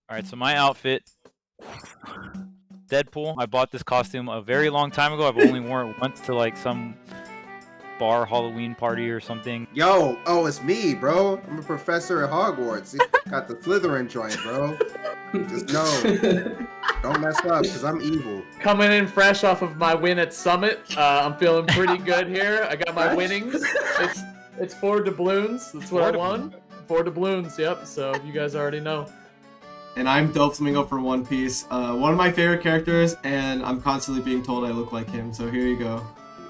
All right, so my outfit, Deadpool. I bought this costume a very long time ago. I've only worn it once to like some bar Halloween party or something. Yo, it's me, bro. I'm a professor at Hogwarts. Got the Slytherin joint, bro. Just know. Don't mess up, because I'm evil. Coming in fresh off of my win at Summit. I'm feeling pretty good here. I got my winnings. It's 4 doubloons. That's what I won. 4 doubloons, yep. So you guys already know. And I'm Doflamingo for One Piece. One of my favorite characters, and I'm constantly being told I look like him, so here you go.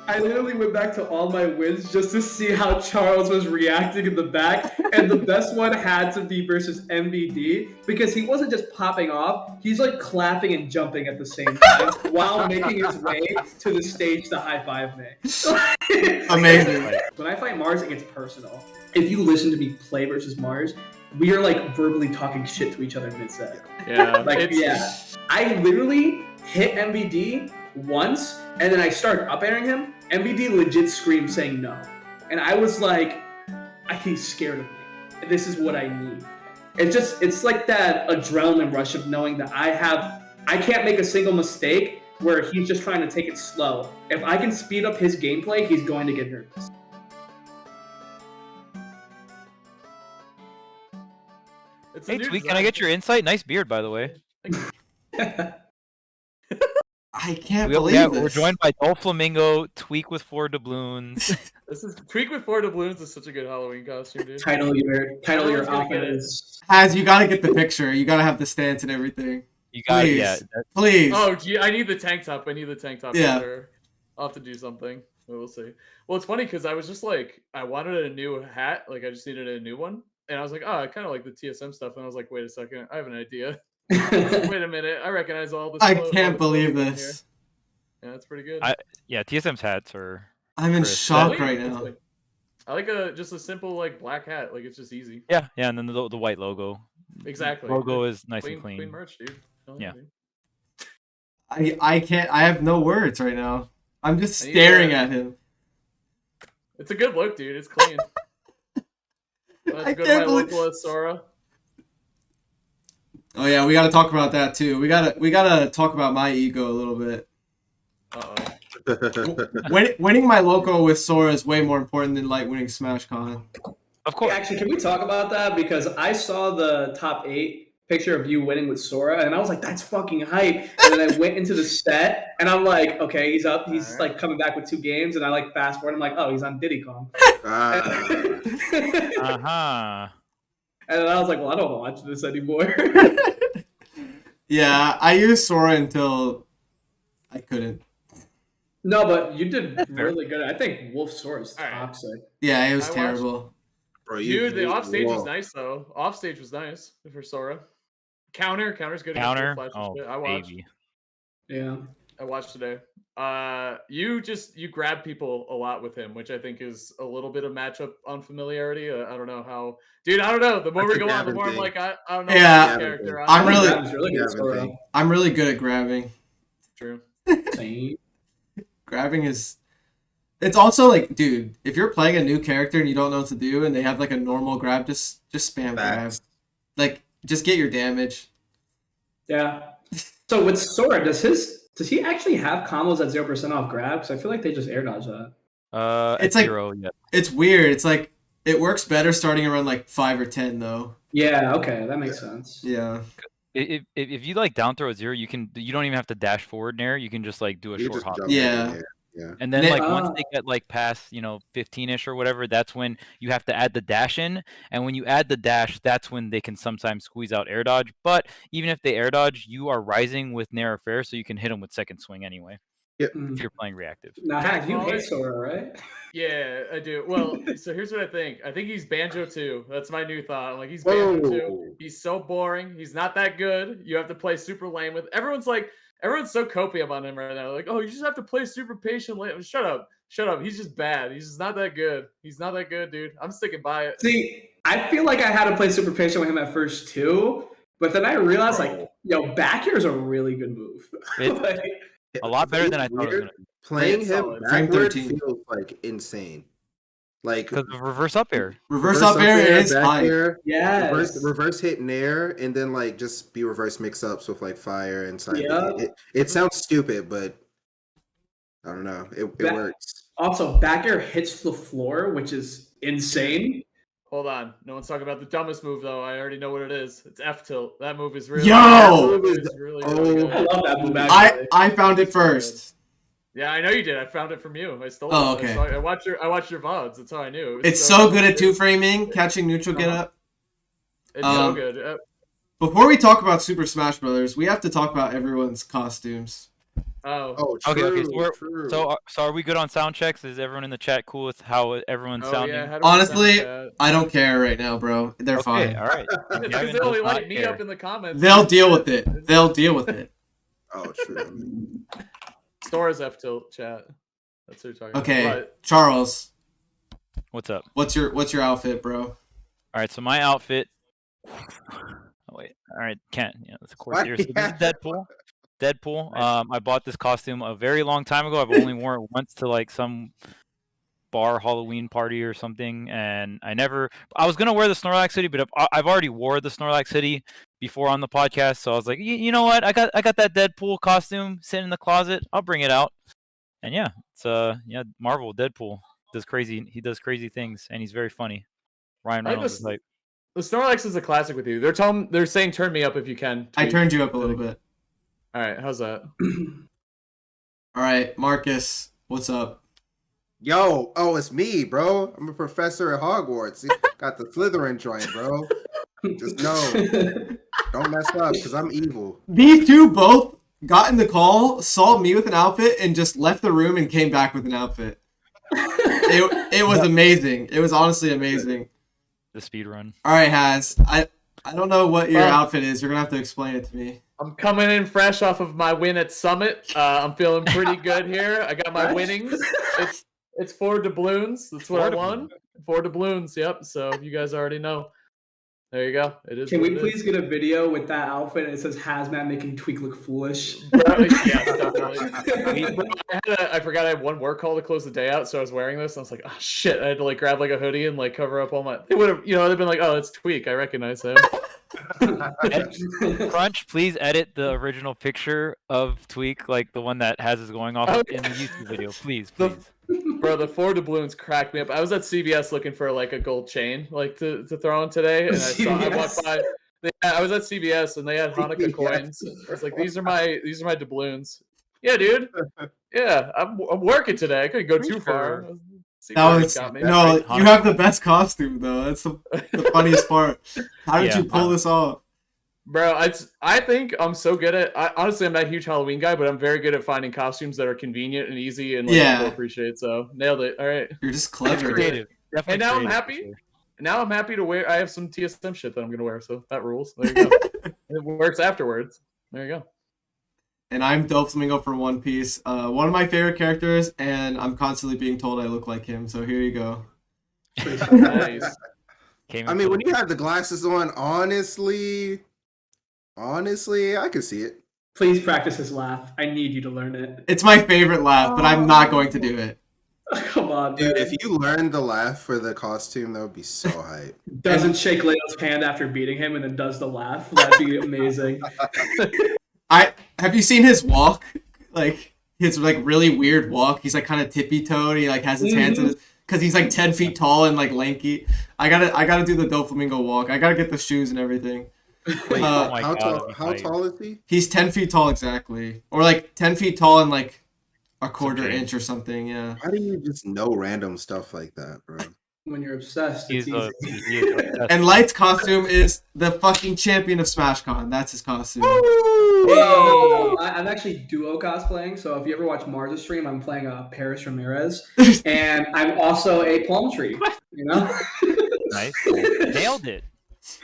I literally went back to all my wins just to see how Charles was reacting in the back, and the best one had to be versus MVD, because he wasn't just popping off, he's like clapping and jumping at the same time while making his way to the stage to high-five me. Amazing. When I fight Mars, it gets personal. If you listen to me play versus Mars, we are like verbally talking shit to each other mid-set. Yeah. I literally hit MVD once, and then I started up airing him. MVD legit screamed saying no. And I was like, he's scared of me. This is what I need. It's like that adrenaline rush of knowing that I can't make a single mistake where he's just trying to take it slow. If I can speed up his gameplay, he's going to get nervous. Hey, Tweek, can I get your insight? Nice beard, by the way. I can't believe this. We're joined by Doflamingo, Tweek with 4 doubloons. This is Tweek with 4 doubloons is such a good Halloween costume, dude. Title your offense. Haz, you gotta get the picture. You gotta have the stance and everything. You got Please. Yeah. Please. Oh, gee, I need the tank top. Yeah. I'll have to do something. We'll see. Well, it's funny because I was just like, I wanted a new hat. Like, I just needed a new one. And I was like, oh, I kind of like the TSM stuff. And I was like, wait a second. I have an idea. Wait a minute. I recognize all this. I can't believe this. Yeah, that's pretty good. TSM's hats are... I'm in shock right now. I like just a simple like black hat. Like, it's just easy. Yeah, and then the white logo. Exactly. Logo is nice and clean. clean. Clean merch, dude. Yeah. I can't. I have no words right now. I'm just staring at him. It's a good look, dude. It's clean. That's good. My local Sora. Oh yeah, we gotta talk about that too. We gotta talk about my ego a little bit. Winning my loco with Sora is way more important than like winning SmashCon. Of course. Actually, can we talk about that? Because I saw the top 8 picture of you winning with Sora, and I was like, that's fucking hype. And then I went into the set, and I'm like, okay, he's up. He's like coming back with 2 games, and I like fast forward. I'm like, oh, he's on Diddy Kong. And then I was like, well, I don't watch this anymore. Yeah, I used Sora until I couldn't. No, but you did really good. I think Wolf Sora is toxic. Yeah, it was terrible. Bro, Dude, the offstage was nice though. Offstage was nice for Sora. Counter's good. Counter. I watched. Baby. Yeah. I watched today. You grab people a lot with him, which I think is a little bit of matchup unfamiliarity. I don't know how, dude. I don't know. The more we go on, the more I'm like, I don't know. Yeah, character. I'm really good at grabbing. True. Grabbing is. It's also like, dude, if you're playing a new character and you don't know what to do, and they have like a normal grab, just spam grab. Like, just get your damage. Yeah. So with Sora, does he actually have combos at 0% off grabs? I feel like they just air dodge that. It's like 0, yeah. It's weird. It's like it works better starting around like 5 or 10 though. Yeah. Okay, that makes sense. Yeah. If you like down throw at 0, you don't even have to dash forward there. You can just like do a short hop. Yeah. Yeah. And then like once they get like past 15ish or whatever, that's when you have to add the dash in. And when you add the dash, that's when they can sometimes squeeze out air dodge. But even if they air dodge, you are rising with Nair or Fair, so you can hit them with second swing anyway. Yep. If you're playing reactive. Now, you hate Sora, right? Yeah, I do. Well, so here's what I think. I think he's Banjo too. That's my new thought. I'm like, he's Banjo too. He's so boring. He's not that good. You have to play super lame with. Everyone's so copium on him right now. Like, oh, you just have to play super patient. Shut up. He's just bad. He's just not that good. He's not that good, dude. I'm sticking by it. See, I feel like I had to play super patient with him at first too, but then I realized back air is a really good move. A lot better than I thought it was going to be. Playing him backward feels like insane. Like Because of reverse up air. Reverse up air is back hype. air, Yes. reverse hit in air, and then like just be reverse mix ups with like fire and side. Yeah. It sounds stupid, but I don't know. It That- works. Also, back air hits the floor, which is insane. Hold on. No one's talking about the dumbest move though. I already know what it is. It's F tilt. That move is really Yo! that move is really good. I love that move, actually. I found it first. Yeah, I know you did. I found it from you. I stole Oh, it. okay. I watched your VODs. That's how I knew. It was It's so good at two framing, catching neutral get up. It's so Um, good. Before we talk about Super Smash Brothers, we have to talk about everyone's costumes. Oh, Okay, true, okay. So, true. so are we good on sound checks? Is everyone in the chat cool with how everyone's Oh sounding? yeah. How do we Honestly, sound I don't care right now, bro. They're Okay, fine. all right. that? Because Gavin they only does not light me care. up in the comments. They'll deal with it. They'll deal with it. Oh, true. Store's F tilt chat. That's what you're talking Okay, about. Charles, What's up? what's your outfit, bro? All right, so my outfit. Oh wait. All right, Kent. Yeah, that's of course Why- here. So this is Deadpool. Deadpool. I bought this costume a very long time ago. I've only worn it once to like some bar Halloween party or something, and I was gonna wear the Snorlax hoodie, but I've already wore the Snorlax hoodie before on the podcast, so I was like, you know what? I got that Deadpool costume sitting in the closet. I'll bring it out. And yeah, it's Marvel Deadpool he does crazy things, and he's very funny. Ryan I like Reynolds this- is like, The Snorlax is a classic with you. They're saying turn me up if you can. I Tweet. turned you up a little bit. All right, how's that? All right, Marcus, what's up? Yo, it's me, bro. I'm a professor at Hogwarts. Got the Slytherin joint, bro. Just know, don't mess up, because I'm evil. These two both got in the call, saw me with an outfit, and just left the room and came back with an outfit. It was amazing. It was honestly amazing. the speed run. All right, Haz. I don't know what your Well- outfit is. You're gonna have to explain it to me. I'm coming in fresh off of my win at Summit. I'm feeling pretty good here. I got my winnings. It's 4 doubloons. That's what I won. 4 doubloons. Yep. So you guys already know. There you go. It is. Can what we it please is. get a video with that outfit and it says Hazmatt making Tweek look foolish? Yes, definitely. Bro, I forgot I had one work call to close the day out, so I was wearing this. And I was like, oh shit! I had to like grab like a hoodie and like cover up all my. They would have, they've been like, oh, it's Tweek. I recognize him. Crunch, please edit the original picture of Tweek, like the one that has is going off in the YouTube video, please. The- Please. Bro, the 4 doubloons cracked me up. I was at CVS looking for like a gold chain, like to throw in today, and I walked by. I was at CVS and they had Hanukkah CVS. coins. I was like, these are my doubloons. Yeah, dude. Yeah, I'm working today. I couldn't go too far. That was got me. no. Right, You have the best costume though. That's the funniest part. How did Yeah, you pull this off? Bro, I think I'm so good at. Honestly, I'm not a huge Halloween guy, but I'm very good at finding costumes that are convenient and easy and like Yeah. people appreciate. So nailed it. All right. You're just That's clever. creative. Definitely And now I'm creative, happy. for sure. Now I'm happy to wear. I have some TSM shit that I'm gonna wear, so that rules. There you go. It works afterwards. There you go. And I'm Dope Flamingo from One Piece. One of my favorite characters, and I'm constantly being told I look like him. So here you go. Nice. Came I in mean, for when the- you have the glasses on, honestly, I can see it. Please practice his laugh. I need you to learn it. It's my favorite laugh, but I'm not going to do it. Come on, Dude, man. if you learned the laugh for the costume, that would be so hype. Doesn't shake Leo's hand after beating him and then does the laugh. That'd be amazing. Have you seen his walk? Like his like really weird walk. He's like kind of tippy toed. He like has his hands in because he's like 10 feet tall and like lanky. I gotta do the Doflamingo walk. I gotta get the shoes and everything. Wait, Oh my how God, tall? that'd be How hype. tall is he? He's 10 feet tall exactly, or like 10 feet tall and like a quarter change. inch or something. Yeah. How do you just know random stuff like that, bro? When you're obsessed, it's He's easy. he is obsessed. And Light's costume is the fucking champion of SmashCon. That's his costume. I'm actually duo cosplaying, so if you ever watch Mars' stream, I'm playing Paris Ramirez, and I'm also a palm tree. You know? Nice. Nailed it.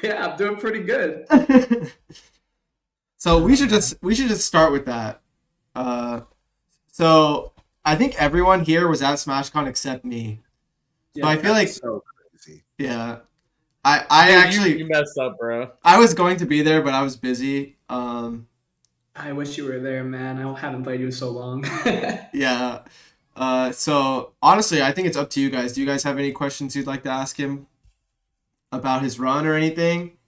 Yeah, I'm doing pretty good. So we should just start with that. So I think everyone here was at SmashCon except me. So I feel like So crazy. yeah. I actually you messed up, bro. I was going to be there, but I was busy. I wish you were there, man. I haven't played you in so long. Yeah. So honestly, I think it's up to you guys. Do you guys have any questions you'd like to ask him about his run or anything?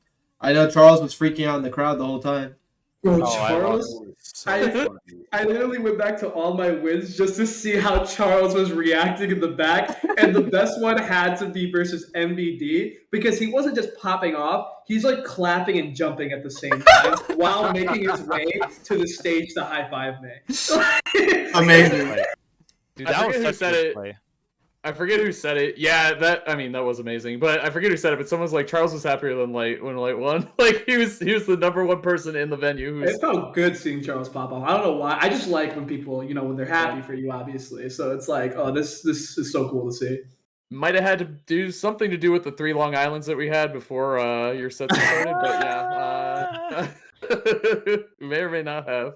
I know Charles was freaking out in the crowd the whole time. Bro, Oh, I Charles, So I- funny. I literally went back to all my wins just to see how Charles was reacting in the back, and the best one had to be versus MBD because he wasn't just popping off; he's like clapping and jumping at the same time while making his way to the stage to high five me. Amazing. Dude, I that was forget who such said a good it. play. I forget who said it. Yeah, that was amazing. But I forget who said it. But someone's like, Charles was happier than Light when Light won. Like he was the number one person in the venue. It felt good seeing Charles pop off. I don't know why. I just like when people, when they're happy for you, obviously. So it's like, oh, this is so cool to see. Might have had to do something to do with the 3 Long Islands that we had before your sets started. But yeah, may or may not have.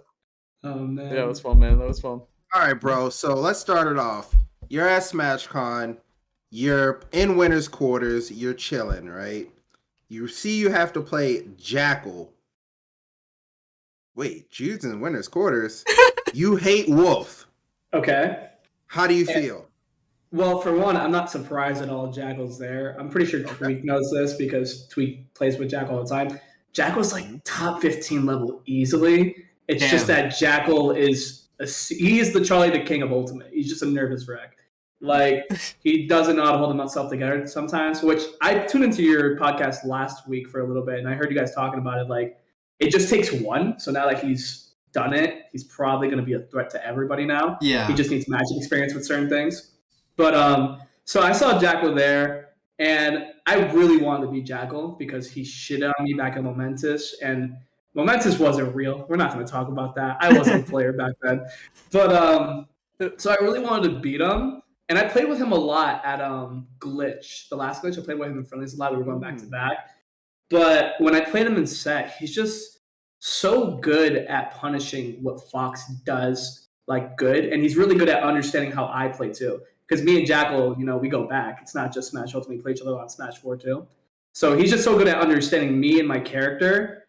Oh man. Yeah, it was fun, man. That was fun. All right, bro. So let's start it off. You're at SmashCon. You're in winners' quarters. You're chilling, right? You see you have to play Jackal. Wait, Jude's in winners' quarters? You hate Wolf. Okay. How do you feel? Well, for one, I'm not surprised at all Jackal's there. I'm pretty sure Tweek knows this because Tweek plays with Jackal all the time. Jackal's like top 15 level easily. It's just that Jackal is he is the Charlie the King of Ultimate. He's just a nervous wreck. Like he doesn't know how to hold himself together sometimes. Which I tuned into your podcast last week for a little bit, and I heard you guys talking about it. Like it just takes one. So now that he's done it, he's probably going to be a threat to everybody now. Yeah. He just needs magic experience with certain things. But so I saw Jackal there, and I really wanted to beat Jackal because he shit on me back at Momentous, and Momentous wasn't real. We're not going to talk about that. I wasn't a player back then. But so I really wanted to beat him, and I played with him a lot at Glitch. The last Glitch, I played with him in friendlies a lot. We were going back to back. But when I played him in set, he's just so good at punishing what Fox does like good, and he's really good at understanding how I play too. Because me and Jackal, we go back. It's not just Smash Ultimate. We play each other on Smash 4 too. So he's just so good at understanding me and my character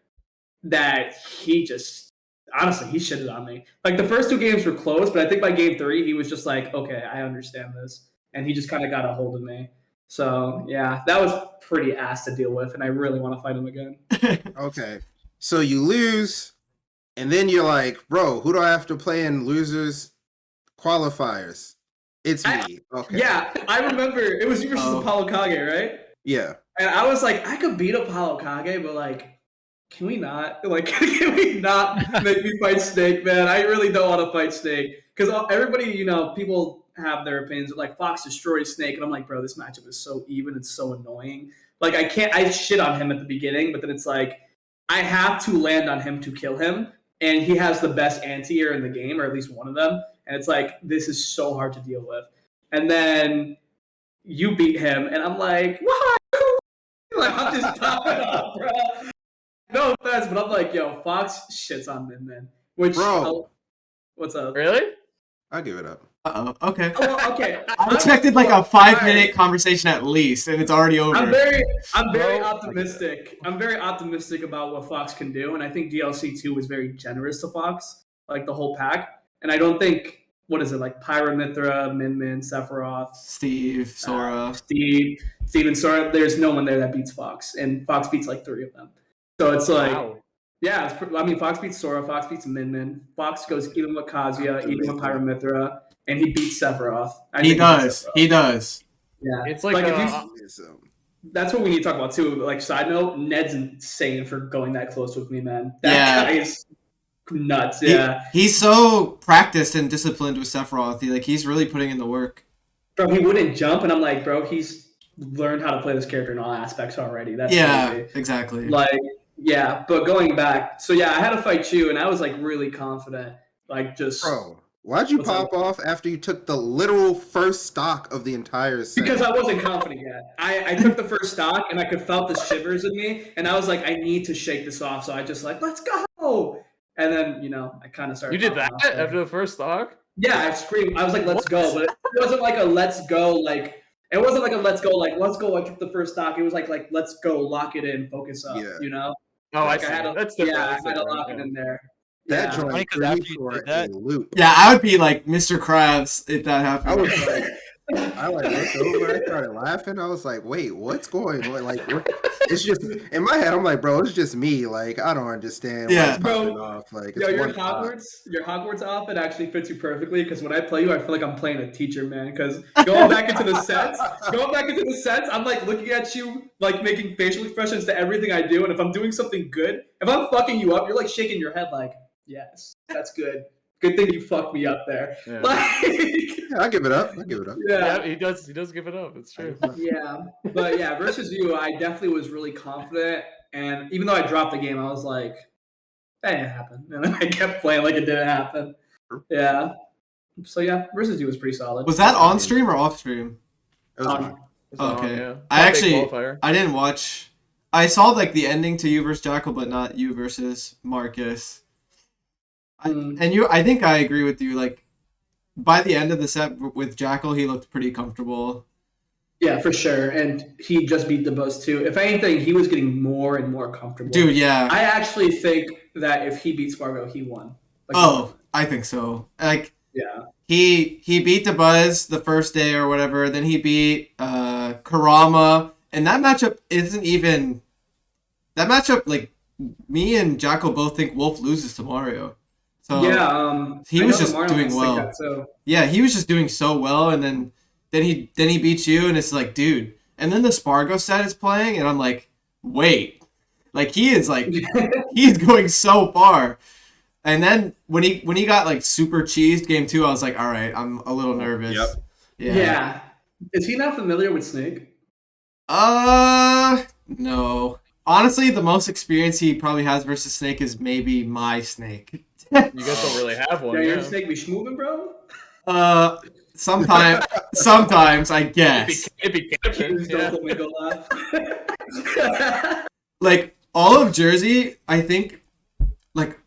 that he just, honestly, he shitted on me. Like the first 2 games were close, but I think by game 3, he was just like, okay, I understand this. And he just kind of got a hold of me. So yeah, that was pretty ass to deal with. And I really want to fight him again. Okay. So you lose, and then you're like, bro, who do I have to play in losers qualifiers? It's me. Okay. Yeah, I remember it was you versus Apollo Kage, right? Yeah. And I was like, I could beat Apollo Kage, but like, can we not? Like, can we not make me fight Snake, man? I really don't want to fight Snake. Because everybody, people have their opinions. Like, Fox destroys Snake. And I'm like, bro, this matchup is so even. It's so annoying. Like, I shit on him at the beginning, but then it's like, I have to land on him to kill him. And he has the best anti-air in the game, or at least one of them. And it's like, this is so hard to deal with. And then you beat him, and I'm like, what? Like, I'm just popping off, bro. No offense, but I'm like, yo, Fox shits on Min Man. Which, Bro. What's up? Really? I'll give it up. Okay. Oh, okay. I expected like a 5-minute conversation at least, and it's already over. I'm very optimistic. I'm very optimistic about what Fox can do, and I think DLC 2 was very generous to Fox, like the whole pack. And I don't think, what is it, like Pyramithra, Min, Sephiroth, Steve, Sora. Steve and Sora, there's no one there that beats Fox, and Fox beats like 3 of them. So it's like, yeah, Fox beats Sora, Fox beats Min. Fox goes even with Kazuya, even with Pyramithra, and he beats Sephiroth. He does. Yeah, It's like that's what we need to talk about too. Like, side note, Ned's insane for going that close with me, man. That guy is nuts. Yeah, he's so practiced and disciplined with Sephiroth. He's really putting in the work. Bro, he wouldn't jump, and I'm like, bro, he's learned how to play this character in all aspects already. That's crazy. Exactly. Like, yeah, but going back, so yeah, I had to fight you, and I was like really confident. Like, just Bro, why'd you pop off after you took the literal first stock of the entire set? Because I wasn't confident yet. I took the first stock, and I could felt the shivers in me, and I was like, I need to shake this off. So I just like, let's go. And then, I kind of started. You did that after the first stock? Yeah, I screamed. I was like, let's go. But it wasn't like a let's go, like, it wasn't like a let's go, I took the first stock. It was like let's go, lock it in, focus up, Oh, like I see. I had to, That's different. yeah, I had to lock it in there. That Yeah. joint Funny 'cause threw me after you for did a that- loop. Yeah, I would be like Mr. Krabs if that I happened. was like, I like looked over, I started laughing. I was like, wait, what's going on? Like, it's just in my head. I'm like, bro, it's just me. Like, I don't understand why Yeah. it's popping Bro, off. Like, it's Yo, your one shot. Hogwarts outfit actually fits you perfectly because when I play you, I feel like I'm playing a teacher, man. Because going back into the sets, I'm like looking at you, like making facial expressions to everything I do. And if I'm doing something good, if I'm fucking you up, you're like shaking your head, like, yes, that's good. Good thing you fucked me up there. Yeah. Like, Yeah, I give it up. I give it up. Yeah, he does give it up. It's true. yeah, but yeah, versus you, I definitely was really confident. And even though I dropped the game, I was like, that didn't happen. And then I kept playing like it didn't happen. Yeah. So yeah, versus you was pretty solid. Was that on stream or off stream? It was On. It's on, Okay. yeah. I Top eight actually- qualifier. I didn't watch. I saw like the ending to you versus Jackal, but not you versus Marcus. I think I agree with you. Like by the end of the set with Jackal, he looked pretty comfortable. Yeah, for sure. And he just beat the buzz too. If anything, he was getting more and more comfortable. Dude, yeah. I actually think that if he beat Spargo, he won. Like, Oh, I think so. Like yeah. he beat the Buzz the first day or whatever. Then he beat Karama, and that matchup isn't even. That matchup, like me and Jackal both think Wolf loses to Mario. So Yeah, he I was know the just Mario doing fans think well. that, so Yeah, he was just doing so well, and then he beats you, and it's like, dude. And then the Spargo set is playing, and I'm like, wait, like he is like he's going so far. And then when he got like super cheesed game 2, I was like, all right, I'm a little nervous. Yep. yeah. Is he not familiar with Snake? No. Honestly, the most experience he probably has versus Snake is maybe my Snake. You guys don't really have one. Yeah, Yeah, your Snake be schmoovin', bro? Sometimes I guess. It'd be captain. Please Yeah. don't make me laugh. Like all of Jersey, I think, like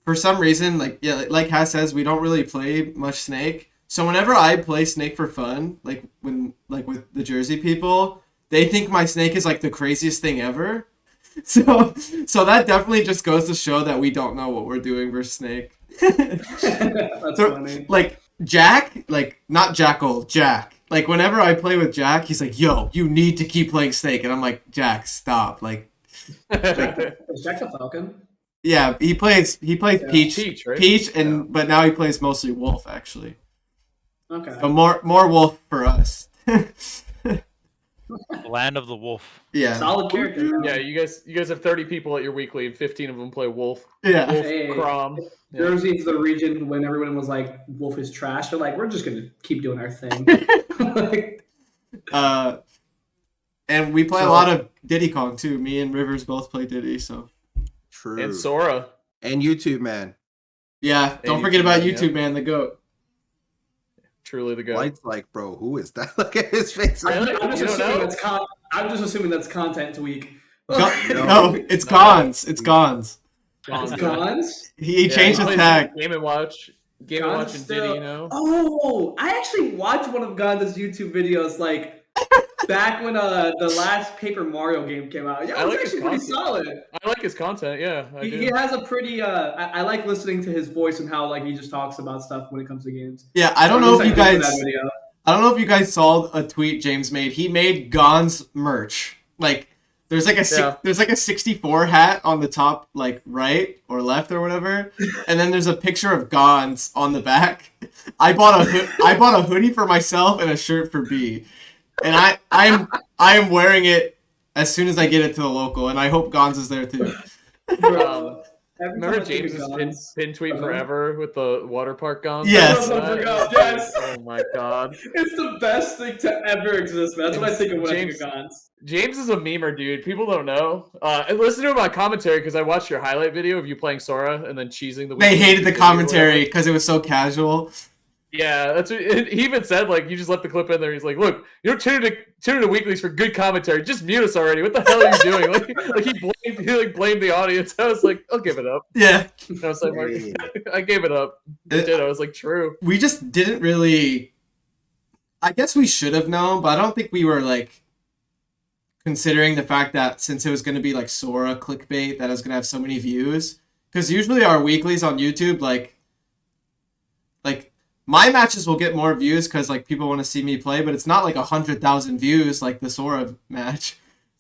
for some reason, like yeah, like Has says, we don't really play much Snake. So whenever I play Snake for fun, like when like with the Jersey people, they think my Snake is like the craziest thing ever. So that definitely just goes to show that we don't know what we're doing versus Snake. That's So, funny. like Jack, like not Jackal, Jack. Like whenever I play with Jack, he's like, "Yo, you need to keep playing Snake," and I'm like, "Jack, stop!" Like, Is Jack a Falcon? yeah, he plays Peach, Peach, right? and but now he plays mostly Wolf actually. Okay. So more Wolf for us. The land of the wolf. Yeah, Solid character. man. Yeah, you guys have 30 people at your weekly, and 15 of them play Wolf. yeah. Wolf, Hey. Crom. Yeah. Jersey is the region when everyone was like, Wolf is trash. They're like, we're just going to keep doing our thing. Like, And we play a So- lot of Diddy Kong too. Me and Rivers both play Diddy, so True. And Sora. And YouTube, man. yeah. Don't forget about YouTube, man, the GOAT. Truly the goat. Light's like, bro, who is that? Look at his face. I I'm don't just know. assuming I'm just assuming that's content week. No, it's No. Gons. It's Gons. It's Gons? He changed his plays tag. Game and Watch. Game and Gons Watch and still- Diddy, you know? Oh, I actually watched one of Gons' YouTube videos like back when the last Paper Mario game came out. Yeah, I it was like his actually pretty content. solid. I like his content, yeah. I do. He has a pretty I like listening to his voice and how like he just talks about stuff when it comes to games. Yeah, I don't So know at if you least I clicked guys. on that video. I don't know if you guys saw a tweet James made. He made Gons merch. Like there's like a Yeah. there's like a 64 hat on the top, like right or left or whatever, and then there's a picture of Gons on the back. I bought a hoodie for myself and a shirt for B, and I am wearing it as soon as I get it to the local, and I hope Gons is there too. Bro, every Remember time I think of James's Gons- pin tweet Uh-huh. forever with the water park gone? Yes. Yes. Oh my god. It's the best thing to ever exist, man. That's what I think of when I think of Gons. James is a memer, dude. People don't know. And listen to my commentary because I watched your highlight video of you playing Sora and then cheesing the. They weekly hated the video or whatever. commentary because it was so casual. Yeah, that's what he even said. Like, you just left the clip in there. He's like, "Look, you're tuning to weeklies for good commentary. Just mute us already. What the hell are you doing?" Like he blamed the audience. I was like, "I'll give it up." Yeah. I was like, Hey. I gave it up. I did. I was like, "True." We just didn't really. I guess we should have known, but I don't think we were like considering the fact that since it was going to be like Sora clickbait that it was going to have so many views, Because usually our weeklies on YouTube, like my matches will get more views because like people want to see me play, but it's not like 100,000 views like the Sora match.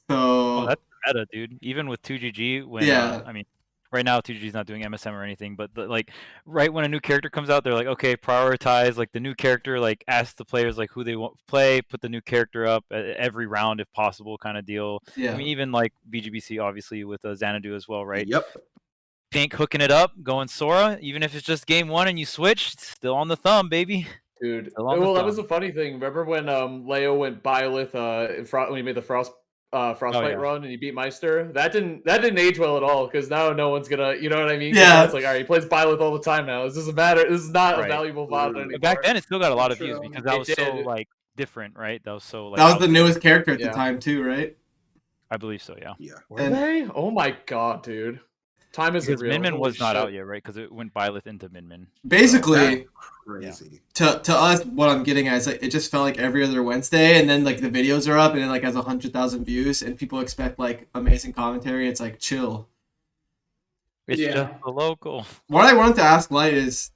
So Oh, that's meta, dude. Even with 2GG, when Yeah. I mean, right now 2GG is not doing MSM or anything, but like right when a new character comes out, they're like, okay, prioritize like the new character, like ask the players like who they want to play, put the new character up every round if possible, kind of deal. yeah. I mean, even like VGBC obviously with Xanadu as well, right? Yep. Pink hooking it up, going Sora, even if it's just game 1 and you switch, it's still on the thumb, baby. Dude, Still on the well, that was thumb. a funny thing. Remember when Leo went Byleth when he made the Frostbite yeah. run and he beat Meister? That didn't age well at all because now no one's gonna, you know what I mean? 'Cause Yeah. now it's like, all right, he plays Byleth all the time now. This doesn't matter. This is not a Right. valuable VOD anymore. But back then, it still got a lot of views True. because that It was so did. like different, right? That was so like That was out the there. newest character at Yeah. the time too, right? I believe so, yeah. Yeah. Were And- they? Oh my god, dude. Time isn't Because real. Min Min Holy was not shit. out yet, right? Because it went Byleth into Min Min. Basically, Crazy. to us, what I'm getting at is like it just felt like every other Wednesday, and then like the videos are up, and it like has 100,000 views, and people expect like amazing commentary. It's like chill. It's Yeah. just the local. What I wanted to ask Light is,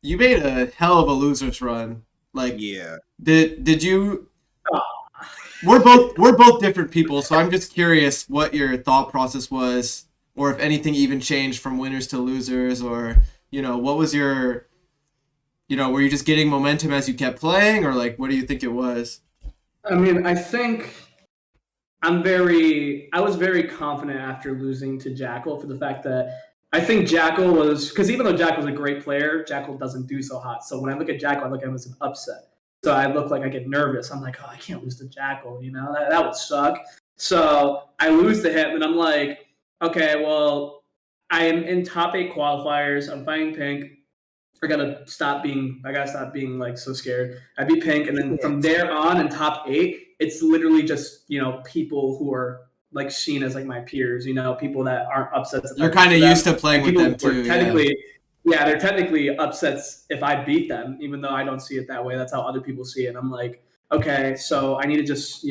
you made a hell of a losers run. Like, Yeah. did you? We're both different people, so I'm just curious what your thought process was, or if anything even changed from winners to losers, or what was your, were you just getting momentum as you kept playing, or like what do you think it was? I mean, I think I was very confident after losing to Jackal for the fact that I think Jackal was, because even though Jackal's a great player, Jackal doesn't do so hot. So when I look at Jackal, I look at him as an upset. So I look like I get nervous. I'm like, oh, I can't lose to Jackal, that would suck. So I lose to him, and I'm like, okay, well, I am in top 8 qualifiers. I'm fighting Pink. I gotta stop being like so scared. I beat Pink, and then from there on in top 8, it's literally just people who are like seen as like my peers. People that aren't upsets. You're kind of used to playing with them too. Technically, yeah, they're technically upsets if I beat them, even though I don't see it that way. That's how other people see it. And I'm like, okay, so I need to just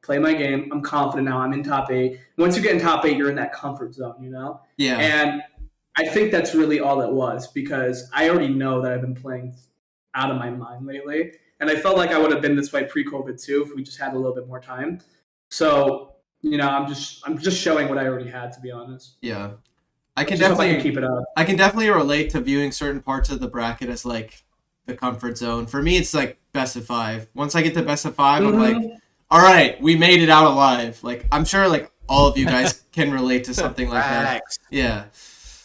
play my game. I'm confident now. I'm in top 8. Once you get in top 8, you're in that comfort zone. Yeah. And I think that's really all it was, because I already know that I've been playing out of my mind lately. And I felt like I would have been this way pre-COVID too if we just had a little bit more time. So, I'm just showing what I already had, to be honest. Yeah. I can Just hope I definitely can keep it up. I can definitely relate to viewing certain parts of the bracket as like the comfort zone. For me, it's like best of 5. Once I get to best of 5, I'm like, all right, we made it out alive. Like, I'm sure like all of you guys can relate to something like that. Facts. Yeah.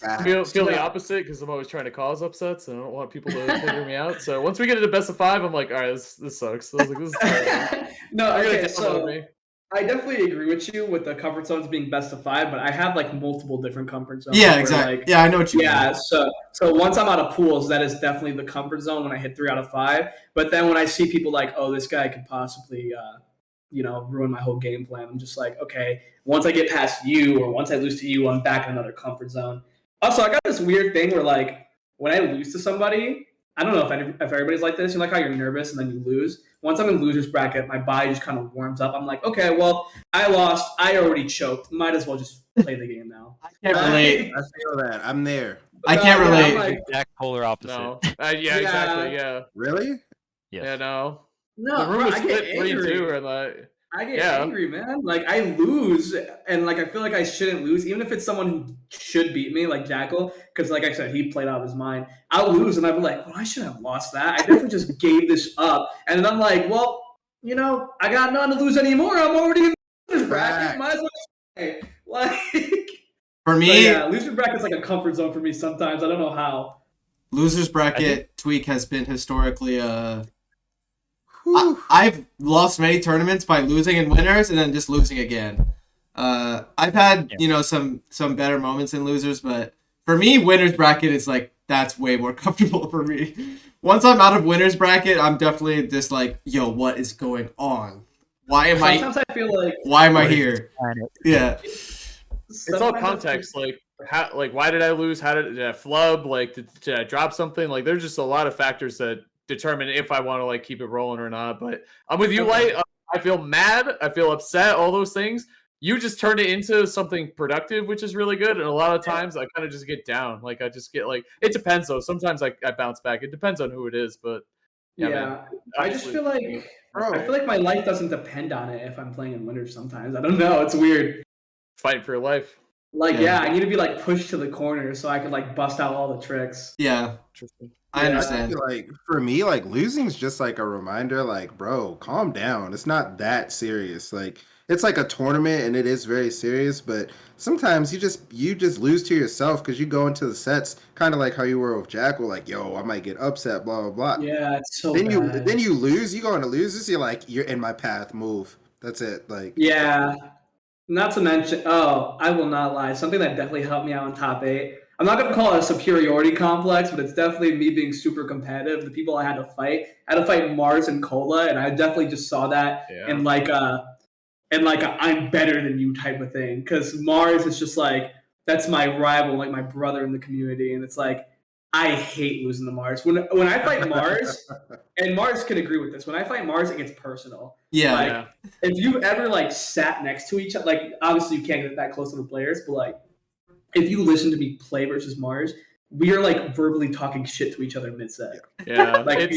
I feel the opposite because I'm always trying to cause upsets and I don't want people to figure me out. So once we get into best of 5, I'm like, all right, this sucks. I was like, this is terrible. No, You're gonna okay, download so me. I definitely agree with you with the comfort zones being best of 5, but I have like multiple different comfort zones. Yeah, where, exactly. like, Yeah, I know what you yeah, mean. so once I'm out of pools, that is definitely the comfort zone when I hit 3 out of 5. But then when I see people like, oh, this guy could possibly, ruin my whole game plan, I'm just like, okay, once I get past you or once I lose to you, I'm back in another comfort zone. Also, I got this weird thing where like when I lose to somebody, I don't know if everybody's like this. You know, like how you're nervous and then you lose. Once I'm in losers bracket, my body just kind of warms up. I'm like, okay, well, I lost. I already choked. Might as well just play the game now. I can't relate. I feel that. I'm there. I can't Yeah, relate. I'm like, Exact polar opposite. No. Yeah, exactly. Yeah. Really? Yes. Yeah, no. no, The room bro, was I get split 3 and angry. 2, and like, I get Yeah. angry, man. Like I lose, and like I feel like I shouldn't lose, even if it's someone who should beat me, like Jackal, because like I said, he played out of his mind. I'll lose, and I'll be like, well, I shouldn't have lost that. I definitely just gave this up, and then I'm like, well, I got nothing to lose anymore. I'm already in this bracket. Might as well play. Like, For but me, yeah, loser bracket's like a comfort zone for me sometimes. I don't know how. losers bracket Tweek has been historically Whew. I've lost many tournaments by losing in winners and then just losing again. I've had some better moments in losers, but for me, winners bracket is like that's way more comfortable for me. Once I'm out of winners bracket, I'm definitely just like, yo, what is going on? Why am Sometimes I feel like Why am I here? Yeah. it's all context. Like, why did I lose? How did I flub? Like, did I drop something? Like, there's just a lot of factors that determine if I want to like keep it rolling or not. But I'm with you, Okay. Light. I feel mad. I feel upset. All those things. you just turn it into something productive, which is really good. And a lot of times I kind of just get down. Like I just get like, it depends though. Sometimes I bounce back. It depends on who it is, but yeah, man. I just feel like Bro. I feel like my life doesn't depend on it if I'm playing in Winners sometimes. I don't know. It's weird. Fighting for your life. Like, I need to be like pushed to the corner so I can like bust out all the tricks. Yeah, Interesting. I understand. Like for me, like losing's just like a reminder, like, bro, calm down. It's not that serious. Like it's like a tournament and it is very serious, but sometimes you just lose to yourself because you go into the sets kind of like how you were with Jackal, like, yo, I might get upset, blah blah blah. Yeah, it's so Then bad. you lose, you go into loses, you're like, you're in my path, move. That's it. Like Yeah. Not to mention, I will not lie. Something that definitely helped me out in top 8. I'm not going to call it a superiority complex, but it's definitely me being super competitive. The people I had to fight Mars and Cola, and I definitely just saw that in like a I'm better than you type of thing. Because Mars is just like, that's my rival, like my brother in the community, and it's like, I hate losing to Mars. When I fight Mars, and Mars can agree with this, when I fight Mars, it gets personal. Yeah. Like, if you ever like sat next to each other, like obviously you can't get that close to the players, but like if you listen to me play versus Mars, we are like verbally talking shit to each other mid-set. Yeah. Like,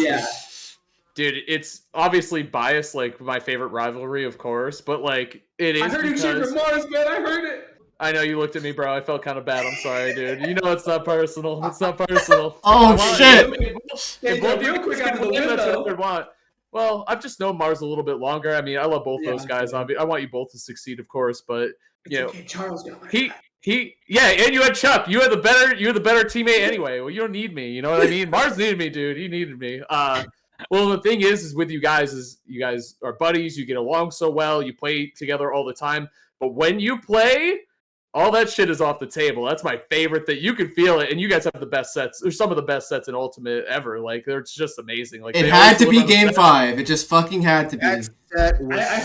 Dude, it's obviously biased, like my favorite rivalry, of course, but like it is. I heard you cheer for Mars, man. I heard it. I know you looked at me, bro. I felt kind of bad. I'm sorry, dude. You know it's not personal. It's not personal. Oh shit! If both you quick out of the win, that's what I want. Well, I've just known Mars a little bit longer. I mean, I love both those guys. I want you both to succeed, of course, but you know, okay, Charles got my and you had Chuck. You had the better teammate anyway. Well, you don't need me. You know what I mean? Mars needed me, dude. He needed me. Well, the thing is with you guys are buddies. You get along so well. You play together all the time. But when you play, all that shit is off the table. That's my favorite thing. You can feel it, and you guys have the best sets. There's some of the best sets in Ultimate ever. Like, they're just amazing. Like, It had to be Game 5. It just fucking had to be. I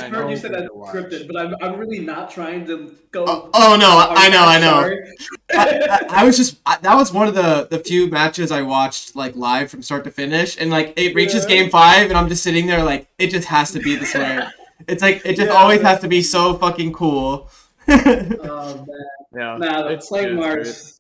heard you said that scripted, but I'm really not trying to go. Oh no, I know. I was just that was one of the few matches I watched like live from start to finish, and like it reaches Game 5, and I'm just sitting there like it just has to be this way. It's like it just always has to be so fucking cool. Oh man. Yeah. Nah, playing Mars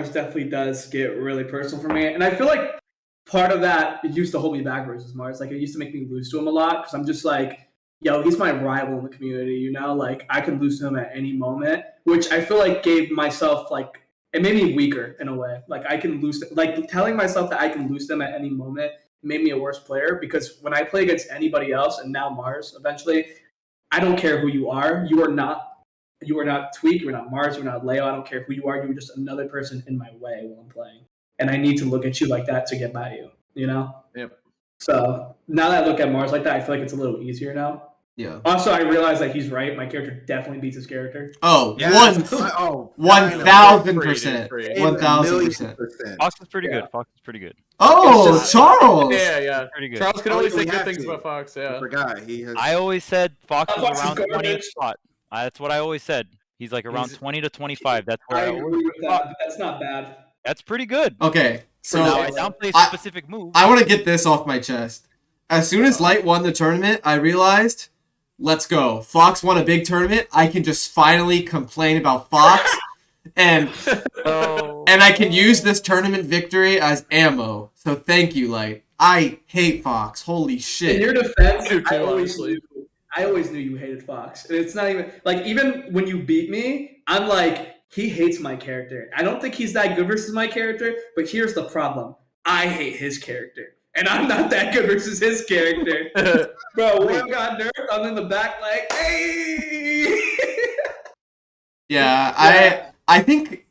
definitely does get really personal for me, and I feel like part of that it used to hold me back versus Mars. Like it used to make me lose to him a lot because I'm just like, yo, he's my rival in the community. You know, like I could lose to him at any moment, which I feel like gave myself like it made me weaker in a way. Like I can lose, like telling myself that I can lose them at any moment made me a worse player because when I play against anybody else and now Mars, eventually, I don't care who you are. You are not Tweek, you're not Mars, you're not Leo. I don't care who you are. You're just another person in my way while I'm playing. And I need to look at you like that to get by you, you know? Yep. So now that I look at Mars like that, I feel like it's a little easier now. Yeah. Also, I realize that he's right. My character definitely beats his character. Oh, Yeah. 1,000%. 1,000%. Fox is pretty good. Fox is pretty good. Oh, Charles! Yeah. Pretty good. Charles can only say good things about Fox, I yeah. forgot. He has I always said Fox was Fox is around 20th garbage. spot. That's what I always said. He's like around 20 to 25. That's where I I agree always with that, but that's not bad. That's pretty good. Okay, so Now I downplay I- specific moves. I want to get this off my chest. As soon as Light won the tournament, I realized, let's go. Fox won a big tournament. I can just finally complain about Fox, and I can use this tournament victory as ammo. So thank you, Light. I hate Fox. Holy In shit. your defense, Me too, I always knew you hated Fox. And it's not even like even when you beat me, I'm like, he hates my character. I don't think he's that good versus my character, but here's the problem. I hate his character. And I'm not that good versus his character. Bro, one got nerfed, I'm in the back like, hey! Yeah, I think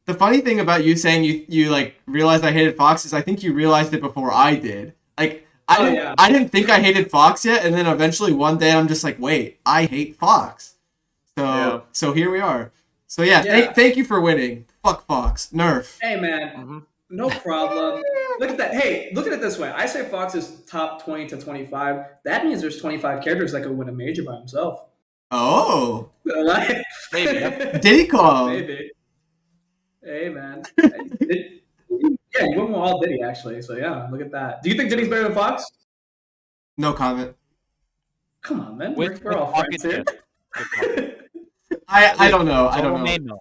the funny thing about you saying you like realized I hated Fox is I think you realized it before I did. Like I didn't think I hated Fox yet, and then eventually one day I'm just like, wait, I hate Fox. So here we are. So yeah. Thank you for winning. Fuck Fox. Nerf. Hey man, no problem. Look at that. Hey, look at it this way. I say Fox is top 20 to 25. That means there's 25 characters that could win a major by himself. Oh. Like, Maybe. Diddy Kong. maybe. Hey man. Yeah, you went with all Diddy actually. So yeah, look at that. Do you think Diddy's better than Fox? No comment. Come on, man. With We're all pocket friends here. chip. I don't know. I don't Total know. main no.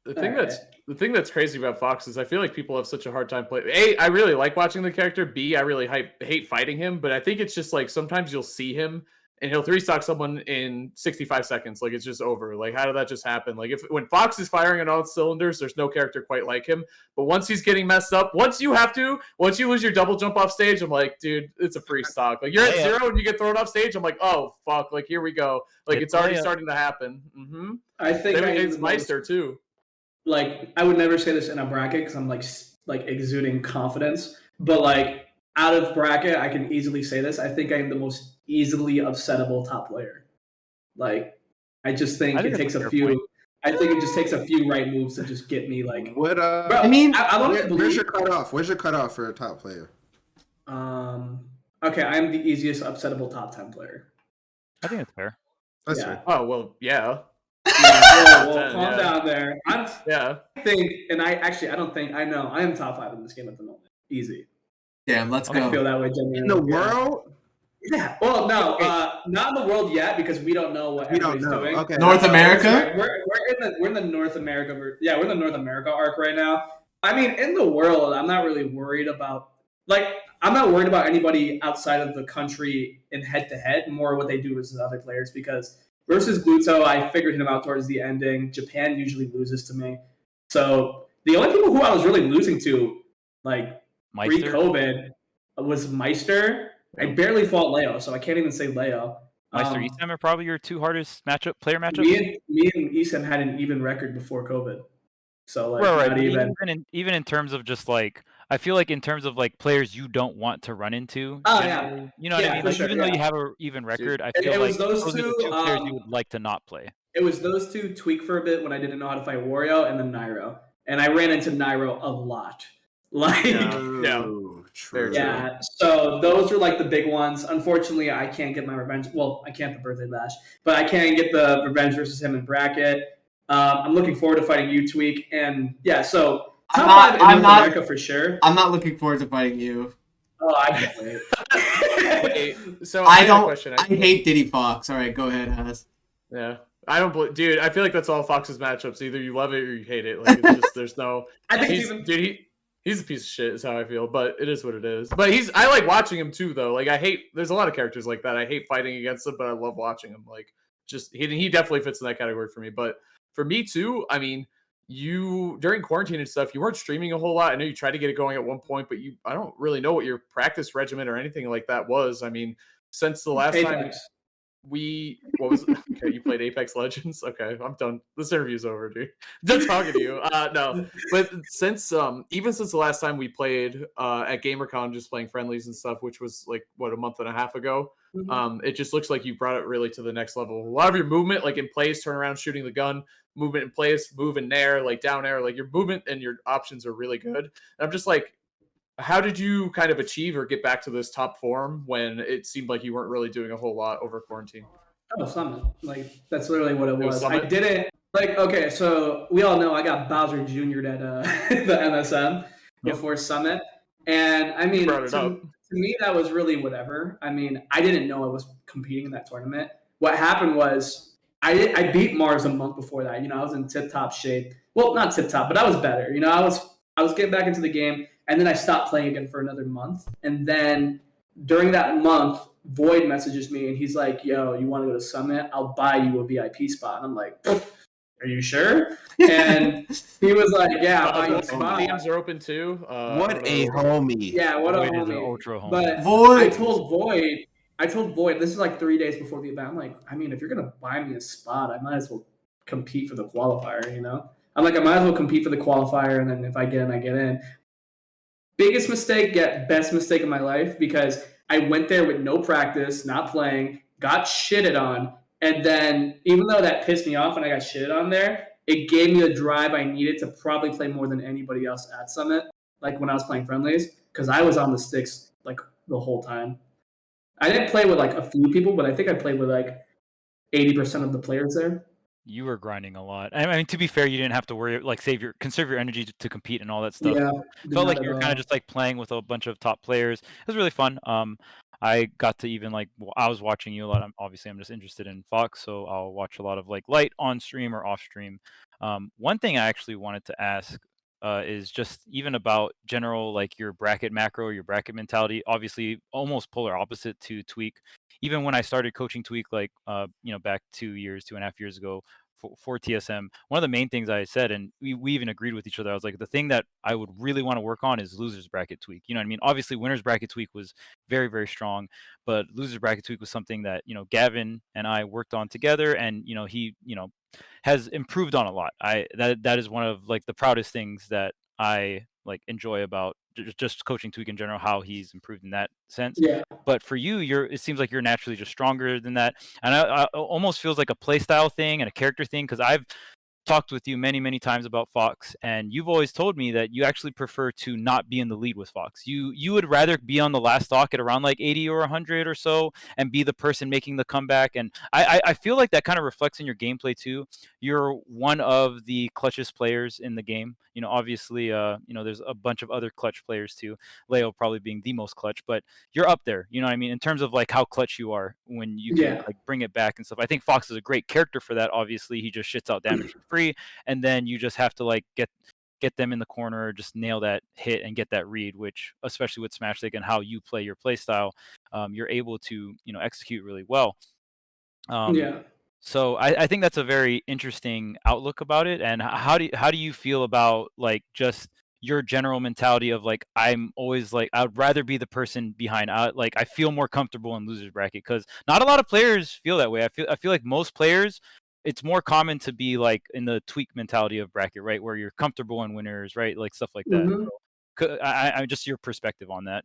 The thing that's crazy about Fox is I feel like people have such a hard time playing. A, I really like watching the character. B, I really hate fighting him. But I think it's just like sometimes you'll see him and he'll 3-stock someone in 65 seconds. Like it's just over. Like how did that just happen? Like when Fox is firing on all cylinders, there's no character quite like him. But once he's getting messed up, once you lose your double jump off stage, I'm like, dude, it's a free stock. Like you're at 0 and you get thrown off stage. I'm like, oh fuck, like here we go. Like it's already starting to happen. Mm-hmm. I think It's Maister too. Like I would never say this in a bracket because I'm like exuding confidence, but like out of bracket, I can easily say this. I think I'm the most easily upsettable top player. Like I just think it takes a few. I think it just takes a few right moves to just get me like. What? Bro, I mean, where's your cutoff? Where's your cutoff for a top player? Okay, I'm the easiest upsettable top 10 player. I think it's fair. That's Yeah. fair. Oh well, yeah. Well, calm down there. I know. I am top 5 in this game at the moment. Easy. Damn, let's go. I feel that way genuinely. In the world? Yeah. Well, no, not in the world yet because we don't know what everybody's doing. Okay. North America? We're in the North America. Yeah, we're in the North America arc right now. I mean, in the world, I'm not really worried about I'm not worried about anybody outside of the country in head-to-head, more what they do versus other players, because versus Gluto, I figured him out towards the ending. Japan usually loses to me. So the only people who I was really losing to, like, pre-COVID, was Maister. I barely fought Leo, so I can't even say Leo. Maister, Esam are probably your 2 hardest player matchups? Me and Esam had an even record before COVID. So, like, not even. Even in terms of just, like, I feel like in terms of like players you don't want to run into. Yeah. You know what I mean? Like, even though you have an even record, I feel like those are the 2 players you would like to not play. It was those 2, Tweek for a bit when I didn't know how to fight Wario, and then Nairo. And I ran into Nairo a lot. Like, True. Yeah. So those are like the big ones. Unfortunately, I can't get my revenge. Well, I can't the birthday bash, but I can get the revenge versus him in bracket. I'm looking forward to fighting you, Tweek. And yeah, so top 5 in North America for sure. I'm not looking forward to fighting you. Oh, I can't wait. Wait, so I hate Diddy Fox. All right, go ahead, Haz. Yeah. I don't dude, I feel like that's all Fox's matchups. Either you love it or you hate it. Like it's just there's no I think he's a piece of shit is how I feel, but it is what it is. But I like watching him too though. Like there's a lot of characters like that. I hate fighting against him, but I love watching him. Like just he definitely fits in that category for me. But for me too, I mean, you during quarantine and stuff, you weren't streaming a whole lot. I know you tried to get it going at one point, but I don't really know what your practice regimen or anything like that was. I mean, since the last time okay, you played Apex Legends? Okay, I'm done. This interview's over, dude. Done talking to you. No. But since even since the last time we played at GamerCon, just playing friendlies and stuff, which was like a month and a half ago, it just looks like you brought it really to the next level. A lot of your movement, like in place, turn around, shooting the gun, movement in place, move in air, like down air, like your movement and your options are really good. And I'm just like, how did you kind of achieve or get back to this top form when it seemed like you weren't really doing a whole lot over quarantine? Oh, Summit. Like, that's literally what it was. I didn't, okay, so we all know I got Bowser Jr.'d at the MSM before Summit. And, I mean, to me, that was really whatever. I mean, I didn't know I was competing in that tournament. What happened was I beat Mars a month before that. You know, I was in tip-top shape. Well, not tip-top, but I was better. You know, I was getting back into the game. And then I stopped playing again for another month. And then during that month, Void messages me and he's like, yo, you want to go to Summit? I'll buy you a VIP spot. And I'm like, are you sure? And he was like, yeah, I'll buy you a spot. DMs are open too. What a homie. Yeah, what Void a homie. Is an ultra homie. But Void. I told Void, this is like 3 days before the event. I'm like, I mean, if you're going to buy me a spot, I might as well compete for the qualifier, you know? I'm like, I might as well compete for the qualifier. And then if I get in, I get in. Biggest mistake, yet best mistake of my life, because I went there with no practice, not playing, got shitted on, and then even though that pissed me off and I got shitted on there, it gave me the drive I needed to probably play more than anybody else at Summit, like when I was playing friendlies, because I was on the sticks like the whole time. I didn't play with like a few people, but I think I played with like 80% of the players there. You were grinding a lot. I mean, to be fair, you didn't have to worry, like conserve your energy to compete and all that stuff. Yeah, Felt like you were kind of just like playing with a bunch of top players. It was really fun. I got to even like I was watching you a lot. Obviously I'm just interested in Fox, so I'll watch a lot of like Light on stream or off stream. One thing I actually wanted to ask is just even about general like your bracket macro, your bracket mentality. Obviously, almost polar opposite to Tweek. Even when I started coaching Tweek, like back 2.5 years ago for TSM, one of the main things I said, and we even agreed with each other. I was like, the thing that I would really want to work on is losers bracket Tweek. You know what I mean? Obviously, winners bracket Tweek was very very strong, but losers bracket Tweek was something that Gavin and I worked on together, and he has improved on a lot. That is one of like the proudest things that I like enjoy about just coaching Tweek in general, how he's improved in that sense. Yeah. But for you, it seems like you're naturally just stronger than that, and I almost feels like a play style thing and a character thing, because I've talked with you many times about Fox, and you've always told me that you actually prefer to not be in the lead with Fox. You would rather be on the last stock at around like 80 or 100 or so and be the person making the comeback. And I feel like that kind of reflects in your gameplay too. You're one of the clutchest players in the game. Obviously, there's a bunch of other clutch players too. Leo probably being the most clutch, but you're up there. You know what I mean? In terms of like how clutch you are when you can like bring it back and stuff. I think Fox is a great character for that. Obviously, he just shits out damage for free, and then you just have to like get them in the corner, just nail that hit and get that read, which especially with Smash League and how you play your play style, you're able to execute really well. So I think that's a very interesting outlook about it. And how do you feel about like just your general mentality of like, I'm always like, I'd rather be the person behind. Like I feel more comfortable in losers bracket, because not a lot of players feel that way. I feel like most players, it's more common to be like in the Tweek mentality of bracket, right, where you're comfortable in winners, right, like stuff like that. Mhm. So, I just your perspective on that.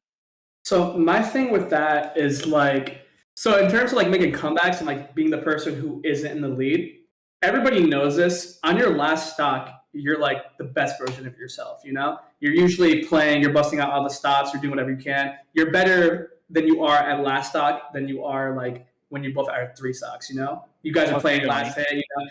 So my thing with that is like, so in terms of like making comebacks and like being the person who isn't in the lead, everybody knows this. On your last stock, you're like the best version of yourself. You're usually playing, you're busting out all the stops, you're doing whatever you can. You're better than you are at last stock than you are like when you both are at 3 stocks. You guys are playing last hit.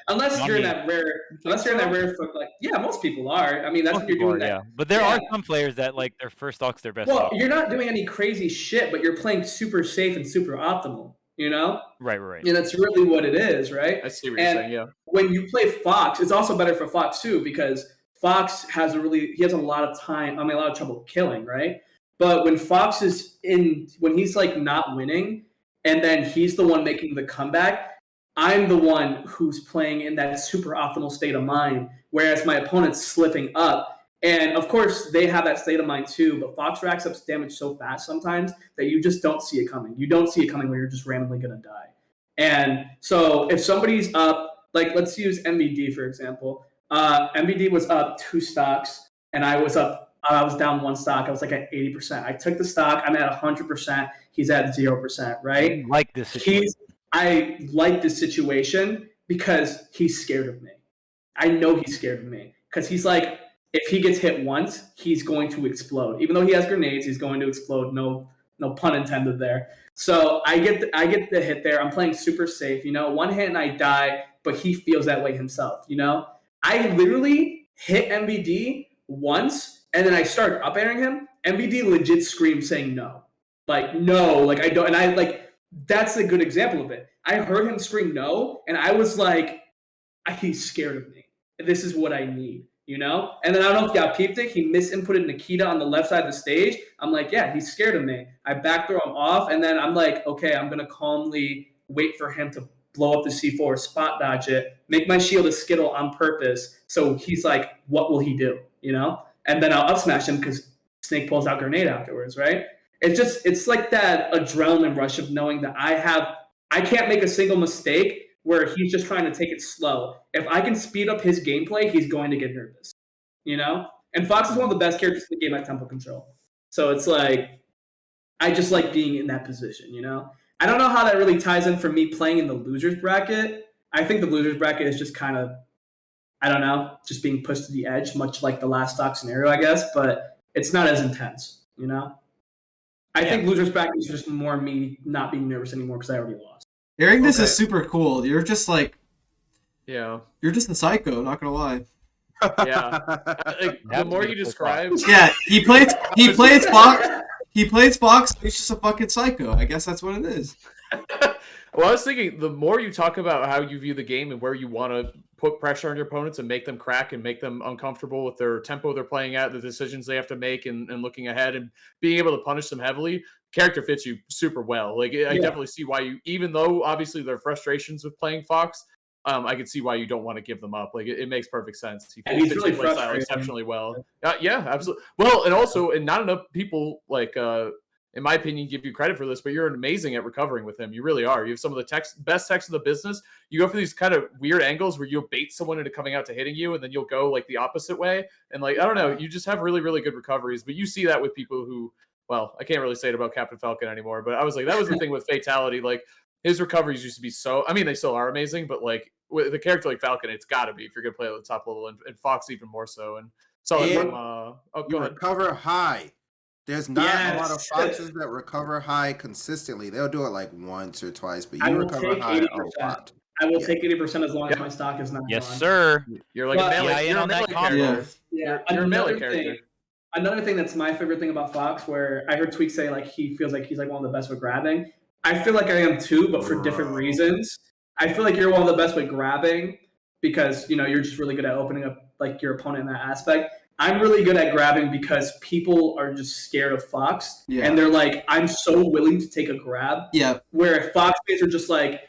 Unless you're in that rare, like most people are. I mean, that's what you're doing. Yeah, but there are some players that like their first stock's their best. Well, you're not doing any crazy shit, but you're playing super safe and super optimal. Right. And that's really what it is, right? I see what you're saying. Yeah. When you play Fox, it's also better for Fox too, because Fox has a lot of time. I mean, a lot of trouble killing, right? But when Fox is when he's like not winning, and then he's the one making the comeback, I'm the one who's playing in that super optimal state of mind, whereas my opponent's slipping up. And of course, they have that state of mind too, but Fox racks up damage so fast sometimes that you just don't see it coming. You don't see it coming when you're just randomly going to die. And so if somebody's up, like let's use MVD for example. MVD was up 2 stocks, and I was down 1 stock. I was like at 80%. I took the stock. I'm at 100%. He's at 0%, right? I like this situation because he's scared of me. I know he's scared of me because he's like, if he gets hit once, he's going to explode. Even though he has grenades, he's going to explode. No pun intended there. So I get the hit there. I'm playing super safe. 1 hit and I die, but he feels that way himself. I literally hit MVD once, and then I started up airing him. MVD legit screamed saying no. Like, no, like I don't. And I like, that's a good example of it. I heard him scream no, and I was like, he's scared of me. This is what I need. And then I don't know if y'all peeped it. He misinputted Nikita on the left side of the stage. I'm like, yeah, he's scared of me. I backthrow him off, and then I'm like, okay, I'm going to calmly wait for him to blow up the C4, spot dodge it, make my shield a skittle on purpose. So he's like, what will he do? And then I'll up smash him because Snake pulls out grenade afterwards, right? It's like that adrenaline rush of knowing that I can't make a single mistake where he's just trying to take it slow. If I can speed up his gameplay, he's going to get nervous, And Fox is one of the best characters in the game at tempo control. So it's like, I just like being in that position, I don't know how that really ties in for me playing in the losers bracket. I think the losers bracket is just kind of, I don't know, just being pushed to the edge, much like the last stock scenario, I guess, but it's not as intense, I think losers bracket is just more me not being nervous anymore because I already lost. Hearing this is super cool. You're just like, yeah, you're just a psycho. Not gonna lie. Yeah, like, the more you describe, yeah, he plays He plays Fox, so he's just a fucking psycho. I guess that's what it is. Well, I was thinking the more you talk about how you view the game and where you want to put pressure on your opponents and make them crack and make them uncomfortable with their tempo they're playing at, the decisions they have to make, and looking ahead and being able to punish them heavily, character fits you super well. Like, I definitely see why you, even though obviously there are frustrations with playing Fox, I can see why you don't want to give them up. Like, it makes perfect sense. He he's fits really your play style exceptionally well. Yeah, absolutely. Well, and also, and not enough people like in my opinion, give you credit for this, but you're amazing at recovering with him. You really are. You have some of the best techs in the business. You go for these kind of weird angles where you'll bait someone into coming out to hitting you, and then you'll go like the opposite way. And like, I don't know, you just have really, really good recoveries. But you see that with people who, well, I can't really say it about Captain Falcon anymore, but I was like, that was the thing with Fatality. Like, his recoveries used to be so, I mean, they still are amazing, but like with a character like Falcon, it's got to be if you're going to play at the top level, and Fox even more so. And so you recover high. There's not a lot of Foxes that recover high consistently. They'll do it like once or twice, but you recover high a lot. I will take 80% as long as my stock is not Yes, gone. sir. You're like a melee, you're a melee character. Yeah, You're a melee character. Another thing that's my favorite thing about Fox, where I heard Tweek say like he feels like he's like one of the best with grabbing. I feel like I am too, but for different reasons. I feel like you're one of the best with grabbing because you're just really good at opening up like your opponent in that aspect. I'm really good at grabbing because people are just scared of Fox, and they're like, I'm so willing to take a grab. Yeah. Where Fox fans are just like,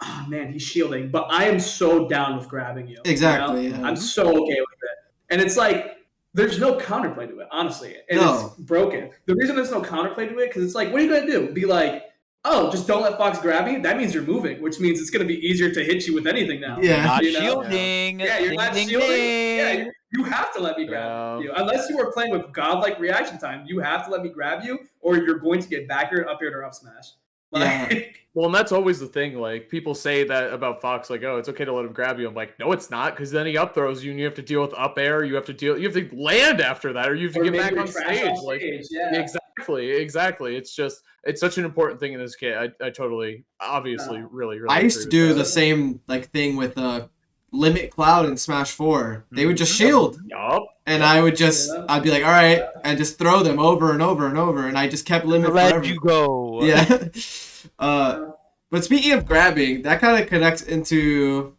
oh man, he's shielding, but I am so down with grabbing you. Exactly. Yeah. I'm so okay with it, and it's like there's no counterplay to it, honestly, and it's broken. The reason there's no counterplay to it because it's like, what are you gonna do? Be like, oh, just don't let Fox grab you? That means you're moving, which means it's going to be easier to hit you with anything now. Yeah. Not shielding. Yeah, you're not shielding. Ding. Yeah, you have to let me grab you. Unless you are playing with godlike reaction time, you have to let me grab you, or you're going to get back air, up air, or up smash. Well, and that's always the thing. Like, people say that about Fox, like, oh, it's okay to let him grab you. I'm like, no, it's not, because then he up throws you, and you have to deal with up air. You have to land after that, or you have to get back on stage. Like, exactly. It's just, it's such an important thing in this kit. I totally, obviously, really. I used to do the same like thing with Limit Cloud in Smash 4. They would just shield. And I would just, I'd be like, all right, and just throw them over and over and over, and I just kept Limit forever. Let you go. Yeah. But speaking of grabbing, that kind of connects into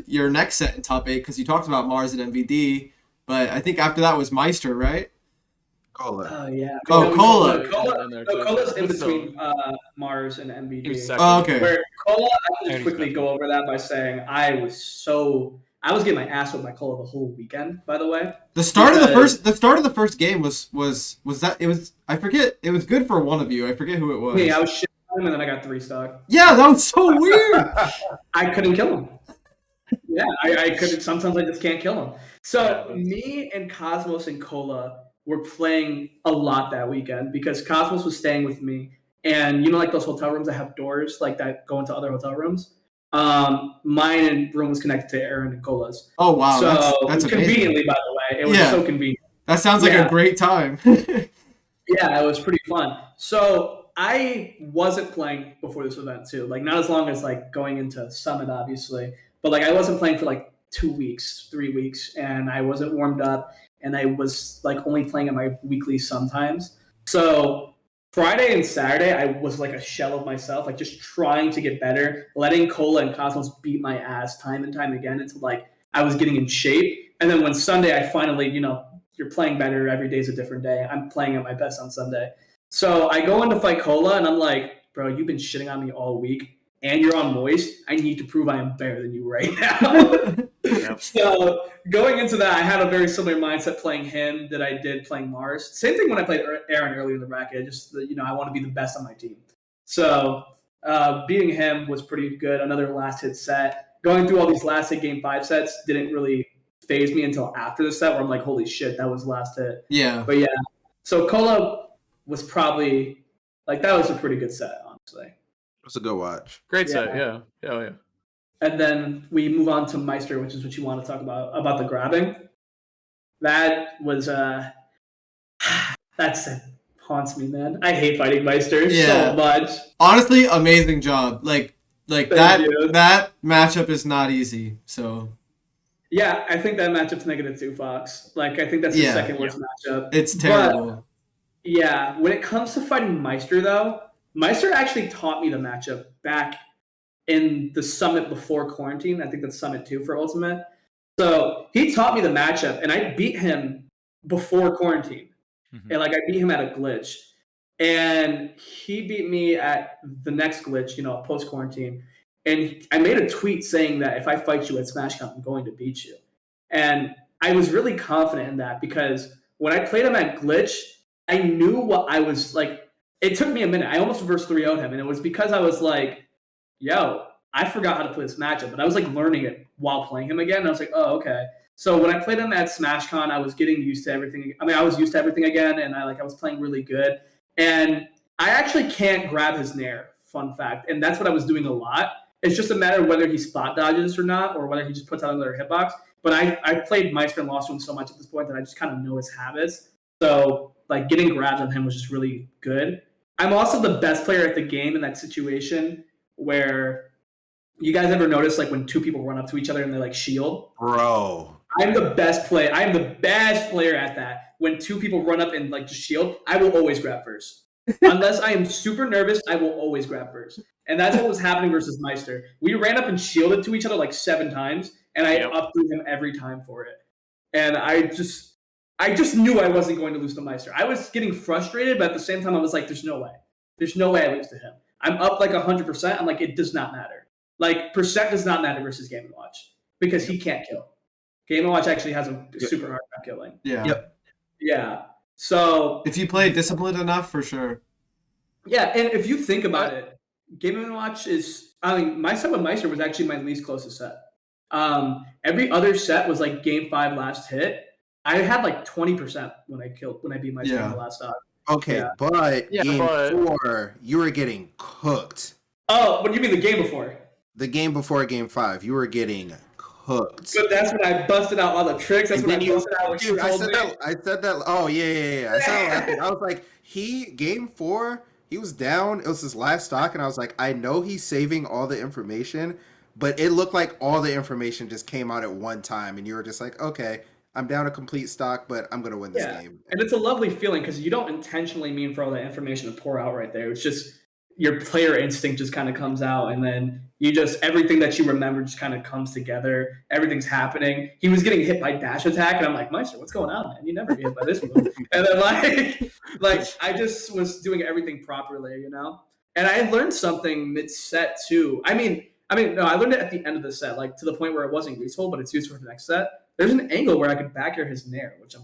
your next set in top 8, because you talked about Mars and MVD, but I think after that was Maister, right? Cola. Oh, yeah. Oh, Cola. Cola's in between Mars and MVD. Oh, okay. Where Cola, I can just quickly go over that by saying I was getting my ass with my Cola the whole weekend, by the way. The start of the first game was that it was, I forget, it was good for one of you. I forget who it was. Me, I was shit on him and then I got 3 stock. Yeah, that was so weird. I couldn't kill him. Yeah, I couldn't. Sometimes I just can't kill him. So me and Cosmos and Cola were playing a lot that weekend because Cosmos was staying with me, and like those hotel rooms that have doors like that go into other hotel rooms. Mine room was connected to Aaron and Cola's. Oh wow, so that's conveniently, by the way, it was so convenient. That sounds like a great time. Yeah, it was pretty fun. So I wasn't playing before this event too, like not as long as like going into Summit, obviously, but like I wasn't playing for like 2 weeks, 3 weeks, and I wasn't warmed up, and I was like only playing at my weekly sometimes. So Friday and Saturday, I was like a shell of myself, like just trying to get better, letting Cola and Cosmos beat my ass time and time again until like I was getting in shape. And then when Sunday, I finally, you're playing better. Every day's a different day. I'm playing at my best on Sunday. So I go in to fight Cola, and I'm like, bro, you've been shitting on me all week, and you're on Moist. I need to prove I am better than you right now. So going into that, I had a very similar mindset playing him that I did playing Mars. Same thing when I played Aaron earlier in the bracket. Just, I want to be the best on my team. So beating him was pretty good. Another last hit set. Going through all these last hit game 5 sets didn't really phase me until after the set where I'm like, holy shit, that was last hit. Yeah. But yeah, so Cola was probably, like, that was a pretty good set, honestly. It was a good watch. Great set, yeah. And then we move on to Maister, which is what you want to talk about the grabbing. That was that set haunts me, man. I hate fighting Maister so much. Honestly, amazing job. Like that matchup is not easy. So yeah, I think that matchup's -2, Fox. Like I think that's the second worst matchup. It's terrible. Yeah, when it comes to fighting Maister, though, Maister actually taught me the matchup back in the summit before quarantine. I think that's summit 2 for Ultimate. So he taught me the matchup, and I beat him before quarantine. Mhm. And like I beat him at a glitch, and he beat me at the next glitch, post quarantine. And I made a tweet saying that if I fight you at Smash Cup, I'm going to beat you. And I was really confident in that because when I played him at glitch, I knew what I was like. It took me a minute. I almost reverse 3-0'd him, and it was because I was like, yo, I forgot how to play this matchup, but I was like learning it while playing him again. And I was like, oh, okay. So when I played him at SmashCon, I was getting used to everything. I mean, I was used to everything again, and I was playing really good. And I actually can't grab his Nair, fun fact. And that's what I was doing a lot. It's just a matter of whether he spot dodges or not, or whether he just puts out another hitbox. But I played Meister and lost to him so much at this point that I just kind of know his habits. So like getting grabs on him was just really good. I'm also the best player at the game in that situation where you guys ever notice like when two people run up to each other and they like shield? Bro. I'm the best player. I am the best player at that. When two people run up and like just shield, I will always grab first. Unless I am super nervous, I will always grab first. And that's what was happening versus Meister. We ran up and shielded to each other like 7 times, and I up threw him every time for it. And I just knew I wasn't going to lose to Meister. I was getting frustrated, but at the same time, I was like, there's no way. There's no way I lose to him. I'm up like 100%. I'm like, it does not matter. Like, percent does not matter versus Game & Watch because he can't kill. Game & Watch actually has a super hard time killing. Yeah. Yep. Yeah. So if you play disciplined enough, for sure. Yeah, and if you think about it, Game & Watch is, I mean, my set with Meister was actually my least closest set. Every other set was like game 5 last hit. I had like 20% when I beat Meister in the last stock. Okay, but game 4, you were getting cooked. Oh, what do you mean the game before? The game before game 5, you were getting cooked. But that's when I busted out all the tricks. That's when I busted out what you told me. I said that. Oh yeah. I said laughing. I was like, game 4, he was down. It was his last stock, and I was like, I know he's saving all the information, but it looked like all the information just came out at one time, and you were just like, okay, I'm down a complete stock, but I'm gonna win this game. And it's a lovely feeling because you don't intentionally mean for all that information to pour out right there. It's just your player instinct just kind of comes out, and then you just everything that you remember just kind of comes together. Everything's happening. He was getting hit by dash attack, and I'm like, Meister, what's going on, man? You never get hit by this move. And then like I just was doing everything properly, And I learned something mid set too. I mean, no, I learned it at the end of the set, like to the point where it wasn't useful, but it's useful for the next set. There's an angle where I could back air his Nair, which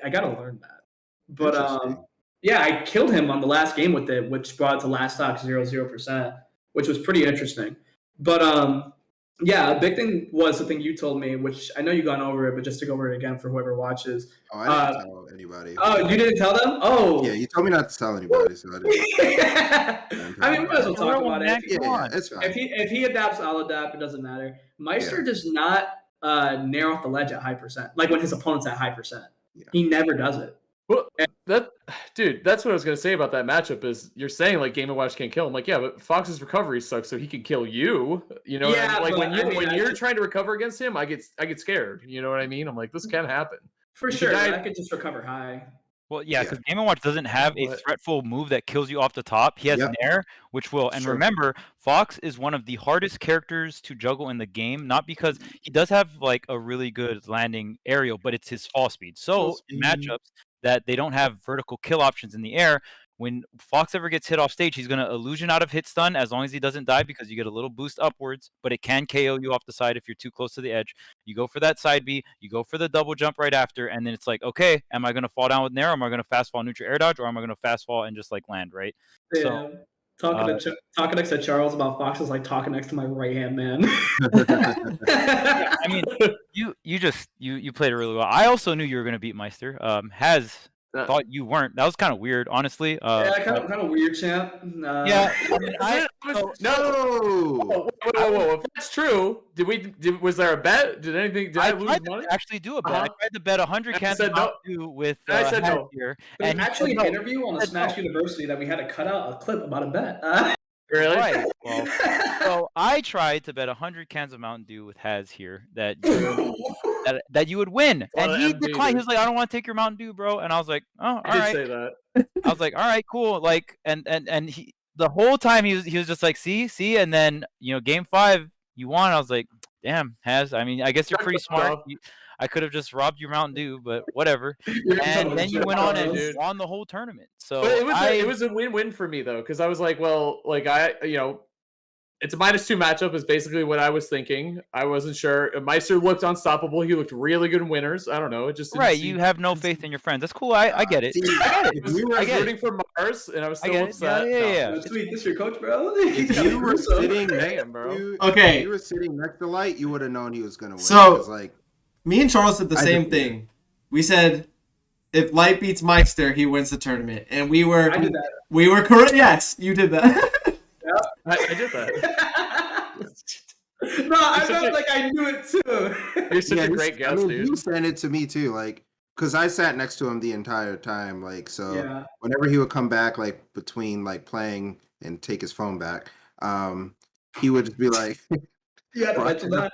I gotta learn that. But yeah, I killed him on the last game with it, which brought it to last stock 0%, which was pretty interesting. But yeah, a big thing was the thing you told me, which I know you've gone over it, but just to go over it again for whoever watches. Oh, I didn't tell anybody. Oh, you didn't tell them? Oh. Yeah, you told me not to tell anybody, so I didn't. I mean, we might as well talk about it. Yeah, it's fine. If he adapts, I'll adapt. It doesn't matter. Meister does not nair off the ledge at high percent. Like when his opponent's at high percent. Yeah. He never does it. Well, that's what I was gonna say about that matchup. Is you're saying like Game & Watch can't kill him? Like, yeah, but Fox's recovery sucks, so he can kill you. You know, yeah, like when you're trying to recover against him, I get scared. You know what I mean? I'm like, this can happen for sure. I could just recover high. Well, yeah, because Game & Watch doesn't have a threatful move that kills you off the top. He has an air, which will. And remember, Fox is one of the hardest characters to juggle in the game, not because he does have like a really good landing aerial, but it's his fall speed. So in matchups that they don't have vertical kill options in the air, when Fox ever gets hit off stage, he's going to illusion out of hit stun as long as he doesn't die because you get a little boost upwards, but it can KO you off the side if you're too close to the edge. You go for that side B, you go for the double jump right after, and then it's like, okay, am I going to fall down with Nair? Am I going to fast fall neutral air dodge, or am I going to fast fall and just like land, right? Yeah. So talking next to Charles about Fox is like talking next to my right hand man. Yeah, I mean, you played it really well. I also knew you were going to beat Meister. Thought you weren't. That was kind of weird, honly. Yeah, kind of weird, champ. Yeah, I mean, whoa. If that's true, was there a bet? Did I lose money? Actually do a bet. I tried to bet 100 cans with I said no. Here. And actually an interview on the Smash University that we had to cut out a clip about a bet. Really? Right. Well, so I tried to bet 100 cans of Mountain Dew with Haz here that you would win, Well, and he MD, declined. He dude. was like, "I don't want to take your Mountain Dew, bro." And I was like, "Oh, all I did right." say that. I was like, "All right, cool." Like, and he the whole time he was just like, "See," and then game 5 you won. I was like, "Damn, Haz. I mean, I guess you're pretty smart. I could have just robbed your Mountain Dew, but whatever." And then you went on and dude. won the whole tournament. So But it was a win-win for me though, because I was like, well, like it's a -2 matchup is basically what I was thinking. I wasn't sure. Meister looked unstoppable. He looked really good in winners. I don't know. It just didn't right. seem- You have no faith in your friends. That's cool. I get it. See, I get it. if you were I was get it. rooting for Mars, and I was I still get it. upset. Yeah. No. Tweek, this your coach, bro? if you were sitting Damn, bro. Okay. if you were sitting next to Light, you would have known he was gonna win. So- 'cause, like, Me and Charles did the I same did. thing. We said if Light beats Meister, he wins the tournament, and we were I did that. correct. Yes, you did that. I did that. No, I You're such felt a- like I knew it too. You're such a he's- great guest, I mean, dude. he sent it to me too, like, because I sat next to him the entire time, like, so Yeah. whenever he would come back, like, between like playing and take his phone back, he would just be like, You had to Bro, mention that.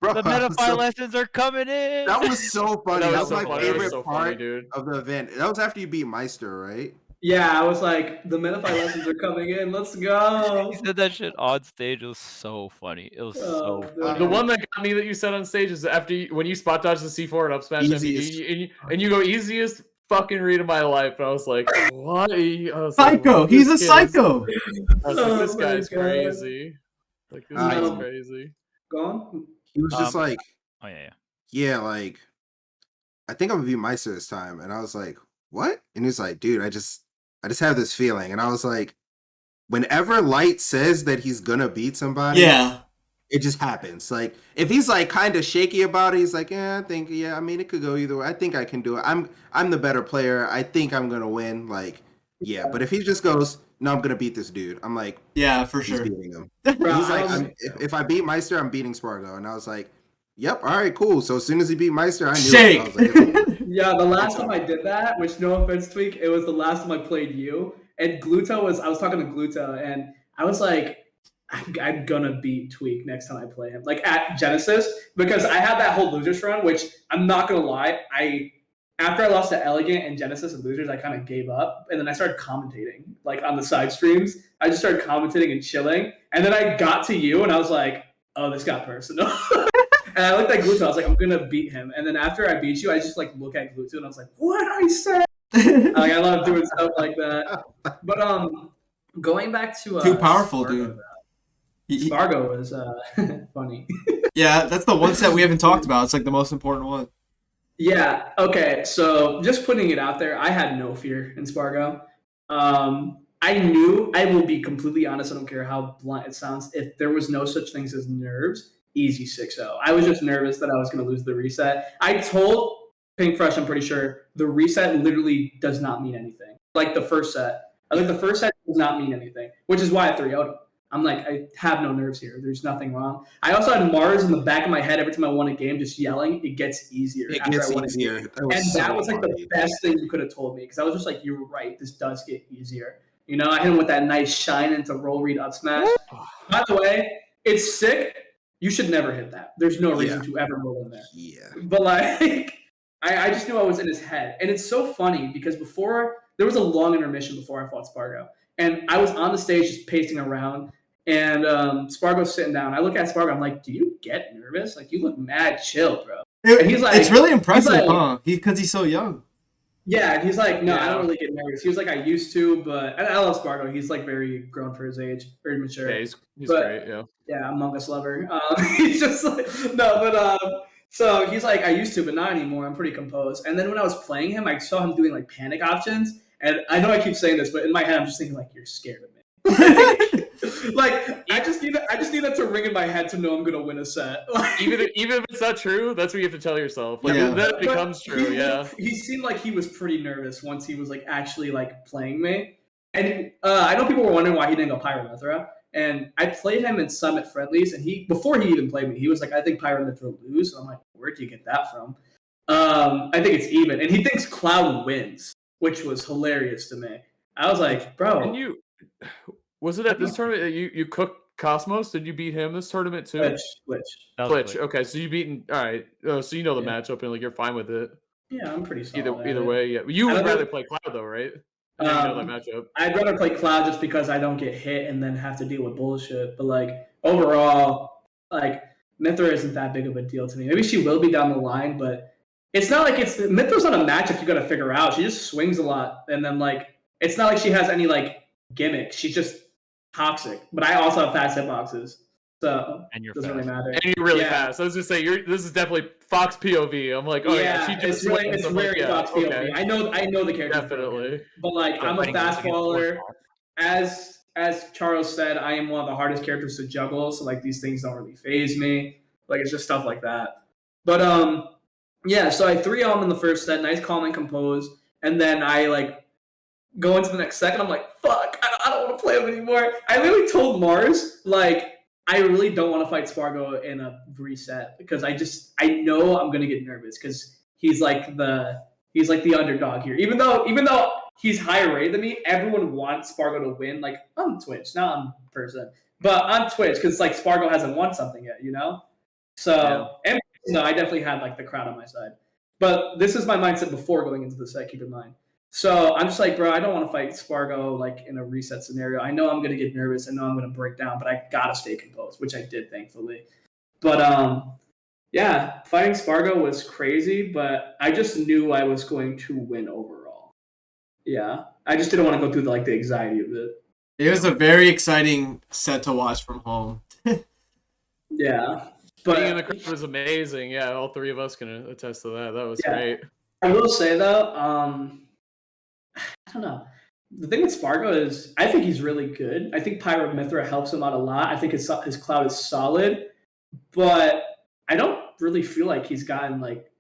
bro, The I was Metafy so- lessons are coming in. that was so funny. That That was was so my funny. That was favorite so funny, part dude. of the event. That was after you beat Meister, right? Yeah, I was like, the Metafy lessons are coming in. Let's go. He said that shit on stage. It was so funny. It was so Oh, funny. The one that got me that you said on stage is when you spot dodge the C4 and up smash Easiest. MVD, and you go easiest fucking read of my life. And I was like, what? I was Psycho. like, He's a this kid is- psycho. I was like, Oh this my guy's God. crazy. Like this Um, guy's crazy. Gone? He was just like, Oh yeah. yeah, like, I think I'm gonna beat Meister this time. And I was like, what? And he was like, dude, I just have this feeling. And I was like, whenever Light says that he's gonna beat somebody, Yeah. it just happens. Like, if he's like kind of shaky about it, he's like, I mean, it could go either way. I think I can do it. I'm the better player. I think I'm gonna win. Like, yeah. But if he just goes, no, I'm gonna beat this dude, I'm like, Yeah, for he's sure. beating him. Bro, He's like, I was- if I beat Meister, I'm beating Spargo. And I was like, yep, all right, cool. So as soon as he beat Meister, I knew Shake. it. I was like, it's over. Yeah, the last time I did that, which no offense, Tweek, it was the last time I played you. And I was talking to Gluto, and I was like, I'm gonna beat Tweek next time I play him. Like at Genesis, because I had that whole losers run, which I'm not gonna lie, after I lost to Elegant and Genesis and losers, I kind of gave up. And then I started commentating, like on the side streams. I just started commentating and chilling. And then I got to you and I was like, oh, this got personal. And I looked at Gluto, I was like, I'm gonna beat him. And then after I beat you, I just like look at Gluto and I was like, what I said? Like I love doing stuff like that. But going back to Too powerful, Spargo, dude. He- Spargo was funny. Yeah, that's the one set we haven't talked about. It's like the most important one. Yeah. Okay. So just putting it out there, I had no fear in Spargo. I knew, I will be completely honest, I don't care how blunt it sounds, if there was no such things as nerves, easy 6-0. I was just nervous that I was going to lose the reset. I told PinkFresh, I'm pretty sure, the reset literally does not mean anything. Like the first set. I think the first set does not mean anything, which is why I 3-0'd him. I'm like, I have no nerves here. There's nothing wrong. I also had Mars in the back of my head every time I won a game, just yelling, it gets easier. It after gets I won a game. easier. And that was like the funny. best thing you could have told me, because I was just like, you were right. This does get easier. You know, I hit him with that nice shine into roll read up smash. By the way, it's sick. You should never hit that. There's no reason to ever roll in there. Yeah. But like, I just knew I was in his head. And it's so funny because there was a long intermission before I fought Spargo. And I was on the stage just pacing around. And Spargo's sitting down. I look at Spargo. I'm like, do you get nervous? Like, you look mad chill, bro. And he's like, it's really impressive, like- huh? Because he's so young. Yeah, and he's like, no, I Yeah. don't really get nervous. He was like, I used to, but and I love Spargo. He's like very grown for his age, very mature. Yeah, he's But- great. Yeah. Yeah, Among Us lover. He's just like, no, but so he's like, I used to, but not anymore. I'm pretty composed. And then when I was playing him, I saw him doing like panic options. And I know I keep saying this, but in my head, I'm just thinking like, you're scared of me. Like, I just need that to ring in my head to know I'm gonna win a set. Like, Even if it's not true, that's what you have to tell yourself. Like Yeah. then it but becomes true. Yeah. He seemed like he was pretty nervous once he was like actually like playing me. And I know people were wondering why he didn't go Pyra. And I played him in Summit friendlies, and before he even played me, he was like, I think Pyra will lose. And I'm like, where'd you get that from? I think it's even. And he thinks Cloud wins, which was hilarious to me. I was like, bro. And Was it at this tournament that you cooked Cosmos? Did you beat him this tournament too? Twitch. Twitch. Okay, so you beaten. All right. So you know the Yeah. matchup and like you're fine with it. Yeah, I'm pretty solid. Either way, yeah. You I would don't rather know- play Cloud though, right? And then you know that matchup. I'd rather play Cloud just because I don't get hit and then have to deal with bullshit. But like overall, like Mithra isn't that big of a deal to me. Maybe she will be down the line, but it's not like Mithra's not a matchup you got to figure out. She just swings a lot, and then like it's not like she has any like gimmicks. She's just toxic. But I also have fast hitboxes, so And you're doesn't really fast. matter. And you're really Yeah. fast. I was just saying, this is definitely Fox POV. I'm like, oh yeah, she just swings. it's I'm like, very yeah, Fox POV. okay. I know the character Definitely. but like I'm a fast baller. As Charles said, I am one of the hardest characters to juggle, so like these things don't really phase me. Like it's just stuff like that. But yeah, so I 3-0 him in the first set, nice, calm, and composed, and then I like go into the next second. I'm like, fuck, I don't want to play him anymore. I literally told Mars like I really don't want to fight Spargo in a reset because I know I'm gonna get nervous because he's like the underdog here. Even though he's higher rated than me, everyone wants Spargo to win. Like on Twitch, not on person, but on Twitch because like Spargo hasn't won something yet, you know. So and no, I definitely had like the crowd on my side. But this is my mindset before going into the set. Keep in mind. So I'm just like, bro, I don't want to fight Spargo like in a reset scenario. I know I'm gonna get nervous. I know I'm gonna break down, but I gotta stay composed, which I did, thankfully. But yeah, fighting Spargo was crazy, but I just knew I was going to win overall. Yeah, I just didn't want to go through the anxiety of it. It was a very exciting set to watch from home. Yeah, Being in the but crowd was amazing. Yeah, all three of us can attest to that. That was great. I will say though, I don't know. The thing with Spargo is I think he's really good. I think Pyro Mithra helps him out a lot. I think his cloud is solid, but I don't really feel like he's gotten like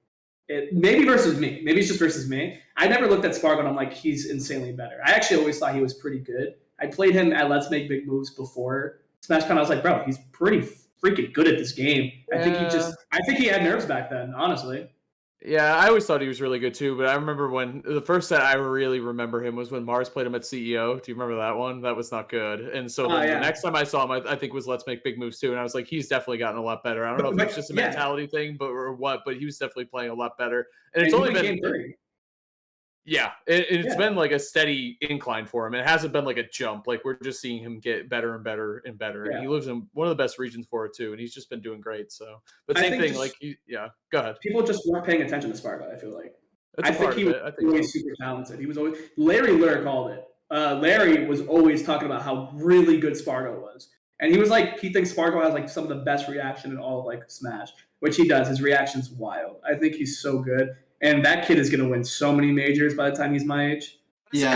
it. Maybe versus me. Maybe it's just versus me. I never looked at Spargo and I'm like, he's insanely better. I actually always thought he was pretty good. I played him at Let's Make Big Moves before SmashCon. I was like, bro, he's pretty freaking good at this game. I think he had nerves back then, honestly. Yeah, I always thought he was really good too, but I remember when the first set I really remember him was when Mars played him at CEO. Do you remember that one? That was not good. And so the next time I saw him, I think was Let's Make Big Moves too, and I was like, he's definitely gotten a lot better. I don't know if it's just a mentality thing, or what, but he was definitely playing a lot better. And it's only been it's been like a steady incline for him. It hasn't been like a jump. Like we're just seeing him get better and better and better. Yeah. And he lives in one of the best regions for it too, and he's just been doing great. So, but same thing. Go ahead. People just weren't paying attention to Spargo. I feel like. I think he was always super talented. He was always Larry Lur called it. Larry was always talking about how really good Spargo was, and he was like, he thinks Spargo has like some of the best reaction in all of like Smash, which he does. His reaction's wild. I think he's so good. And that kid is going to win so many majors by the time he's my age. Yeah.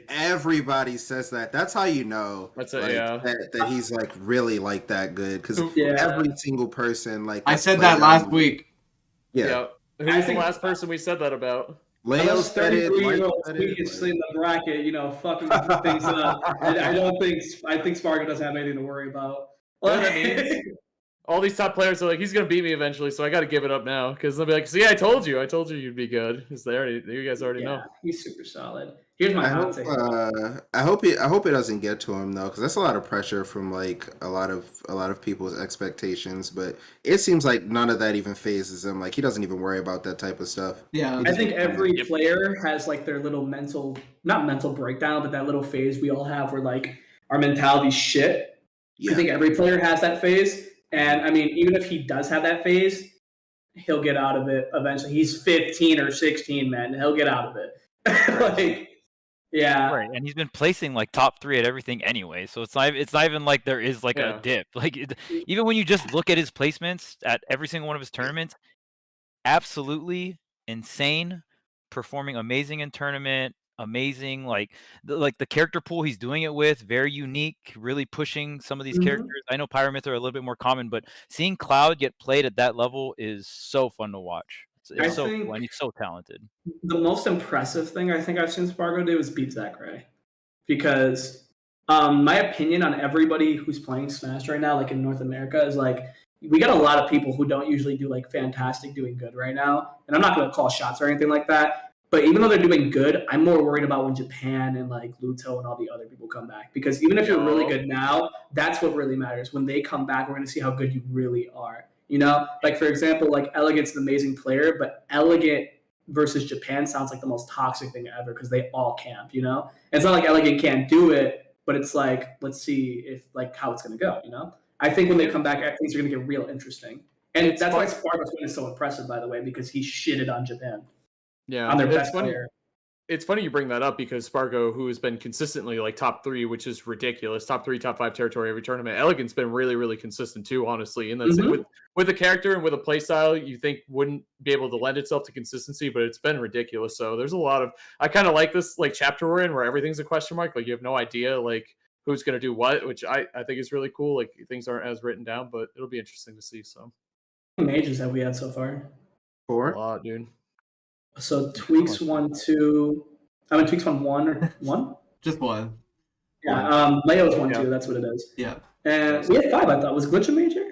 Everybody says that. That's how you know that he's like really like that good. Because every single person like I said that last week. Yeah. Who's the last person we said that about? Leo said it. Tweek is in the bracket, fucking things up. I think Spargo doesn't have anything to worry about. You know what I mean? All these top players are like, he's gonna beat me eventually, so I got to give it up now because they'll be like, "See, I told you you'd be good." Because you guys already know. He's super solid. Here's my hot take. I hope it doesn't get to him though, because that's a lot of pressure from like a lot of people's expectations. But it seems like none of that even phases him. Like he doesn't even worry about that type of stuff. Yeah, I think every player has like their little not mental breakdown, but that little phase we all have where like our mentality's shit. Yeah. I think every player has that phase. And I mean, even if he does have that phase, he'll get out of it eventually. He's 15 or 16, man. He'll get out of it. Right. And he's been placing like top 3 at everything anyway. So it's not even like there is like a dip. Like even when you just look at his placements at every single one of his tournaments, absolutely insane, performing amazing in tournament. Amazing, like the character pool he's doing it with, very unique, really pushing some of these characters. I know Pyramith are a little bit more common, but seeing Cloud get played at that level is so fun to watch. It's so cool, and he's so talented. The most impressive thing I think I've seen Spargo do is beat Zachary, because my opinion on everybody who's playing Smash right now, like in North America, is like we got a lot of people who don't usually do like fantastic doing good right now, and I'm not going to call shots or anything like that. But even though they're doing good, I'm more worried about when Japan and like Luto and all the other people come back. Because even if you're really good now, that's what really matters. When they come back, we're going to see how good you really are. You know, like for example, like Elegant's an amazing player, but Elegant versus Japan sounds like the most toxic thing ever because they all camp. You know, and it's not like Elegant can't do it, but it's like let's see if like how it's going to go. You know, I think when they come back, things are going to get real interesting. And that's why Spargo's win is so impressive, by the way, because he shitted on Japan. Yeah, on their it's best funny. player. It's funny you bring that up because Spargo, who has been consistently like top 3, which is ridiculous, top 3, top 5 territory every tournament. Elegant's been really, really consistent too, honestly. And that's with a character and with a play style you think wouldn't be able to lend itself to consistency, but it's been ridiculous. So there's a lot of I kind of like this like chapter we're in where everything's a question mark. Like you have no idea like who's gonna do what, which I think is really cool. Like things aren't as written down, but it'll be interesting to see. So how many mages have we had so far? 4. a lot, dude. So Tweeks won 2. I mean, Tweeks won 1 or 1? Just one. Yeah, Leo's won 2. That's what it is. Yeah. And we had 5. I thought was Glitch a major.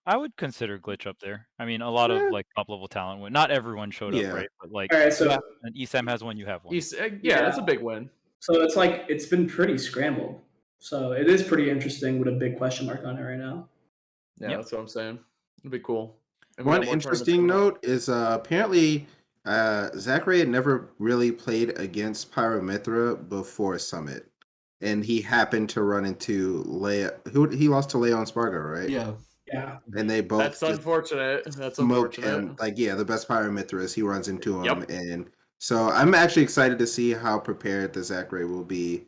I would consider Glitch up there. I mean, a lot of like top level talent went. Not everyone showed up, right? But like, all right, so and ESAM has one, you have one. That's a big win. So it's like it's been pretty scrambled. So it is pretty interesting with a big question mark on it right now. Yeah, that's what I'm saying. It'll be cool. And One interesting note is apparently Zachary had never really played against Pyramithra before Summit. And he happened to run into Leia. He lost to Leo and Spargo, right? Yeah. Yeah. And they both That's unfortunate. That's smoke unfortunate. him. Like, yeah, the best Pyramithras, he runs into him. Yep. And so I'm actually excited to see how prepared the Zachary will be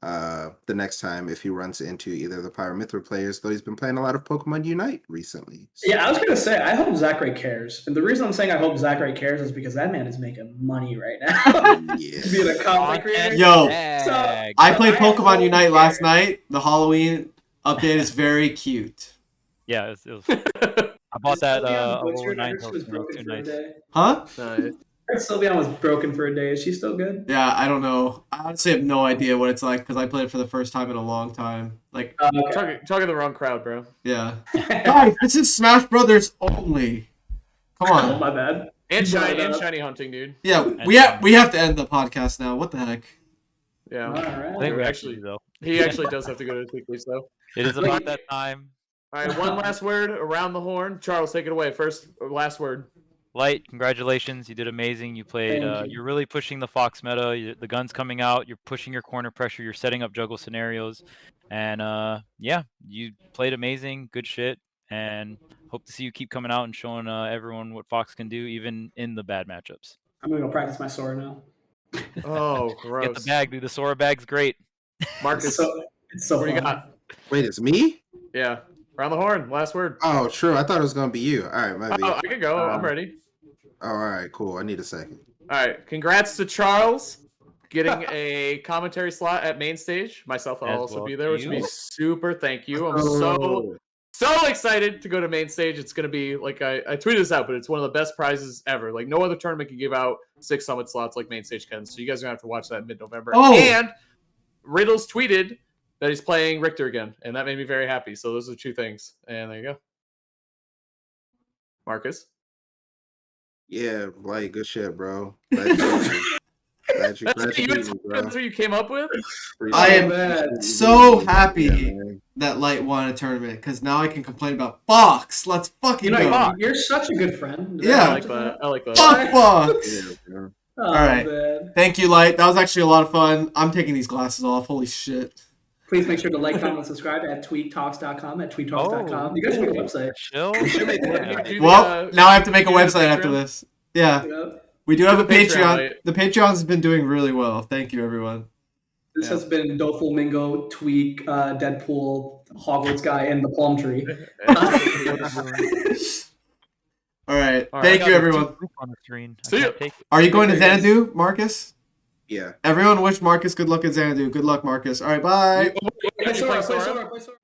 the next time if he runs into either the Pyramithra players, though he's been playing a lot of Pokemon Unite recently. So. Yeah, I was going to say, I hope Zachary cares. And the reason I'm saying I hope Zachary cares is because that man is making money right now. Yeah. Being a content creator. Yo, So, I played hope Pokemon he Unite last cares. night. The Halloween update is very cute. Yeah, it was I bought that Sylveon 9 was broken too for a nice. day. Huh? Nice. Sylveon was broken for a day. Is she still good? Yeah, I don't know. I honestly have no idea what it's like because I played it for the first time in a long time. Like, Okay. Talking to the wrong crowd, bro. yeah. Guys, this is Smash Brothers only. Come Oh, on. my bad. And Shut up. shiny hunting, dude. Yeah, we have to end the podcast now. What the heck? Yeah. All right. I think we Actually, actually though. He actually does have to go to the quickly, so. It is about that time. All right, one last word around the horn. Charles, take it away. Last word. Light, congratulations. You did amazing. You played. Thank you. You're really pushing the Fox meta. The gun's coming out. You're pushing your corner pressure. You're setting up juggle scenarios. And yeah, you played amazing. Good shit. And hope to see you keep coming out and showing everyone what Fox can do, even in the bad matchups. I'm going to go practice my Sora now. Oh, gross. Get the bag, dude. The Sora bag's great. Marcus, It's so what do you fun. got? Wait, it's me? Yeah. Around the horn. Last word. Oh, true. I thought it was going to be you. All right, my Oh, I can go. I'm ready. Oh, all right, cool. I need a second. All right. Congrats to Charles getting a commentary slot at main stage. Myself, I'll As also well be there, which would be you. super thank you. I'm Oh. so excited to go to main stage. It's going to be, like, I tweeted this out, but it's one of the best prizes ever. Like, no other tournament can give out 6 summit slots like main stage can. So you guys are going to have to watch that in mid-November. Oh. And Riddles tweeted that he's playing Richter again, and that made me very happy. So those are 2 things. And there you go. Marcus? Yeah, like, good shit, bro. Glad you That's beat me, bro. what you came up with? I am man. so happy Yeah, man. that Light won a tournament because now I can complain about Fox. Let's fucking go. You're such a good friend. Yeah. I like that. I like that. Fuck Fox. Yeah, bro. Oh, All right. man. Thank you, Light. That was actually a lot of fun. I'm taking these glasses off. Holy shit. Please make sure to like, comment, and subscribe at tweektalks.com, at tweektalks.com. You guys should make a website. Chill. Yeah. Well, now I have to make a website after Patreon? this. Yeah. Yeah. We do have a The Patreon, Patreon. Light. The Patreon's been doing really well. Thank you, everyone. This has been Doflamingo, Tweek, Deadpool, Hogwarts guy, and the palm tree. All right. All right. Thank you, everyone. On the screen. I See ya. can't take it. Are you going to Thank you, Xanadu, Marcus? Yeah. Everyone wish Marcus good luck at Xanadu. Good luck, Marcus. All right, bye. Play Sora, play Sora, play Sora.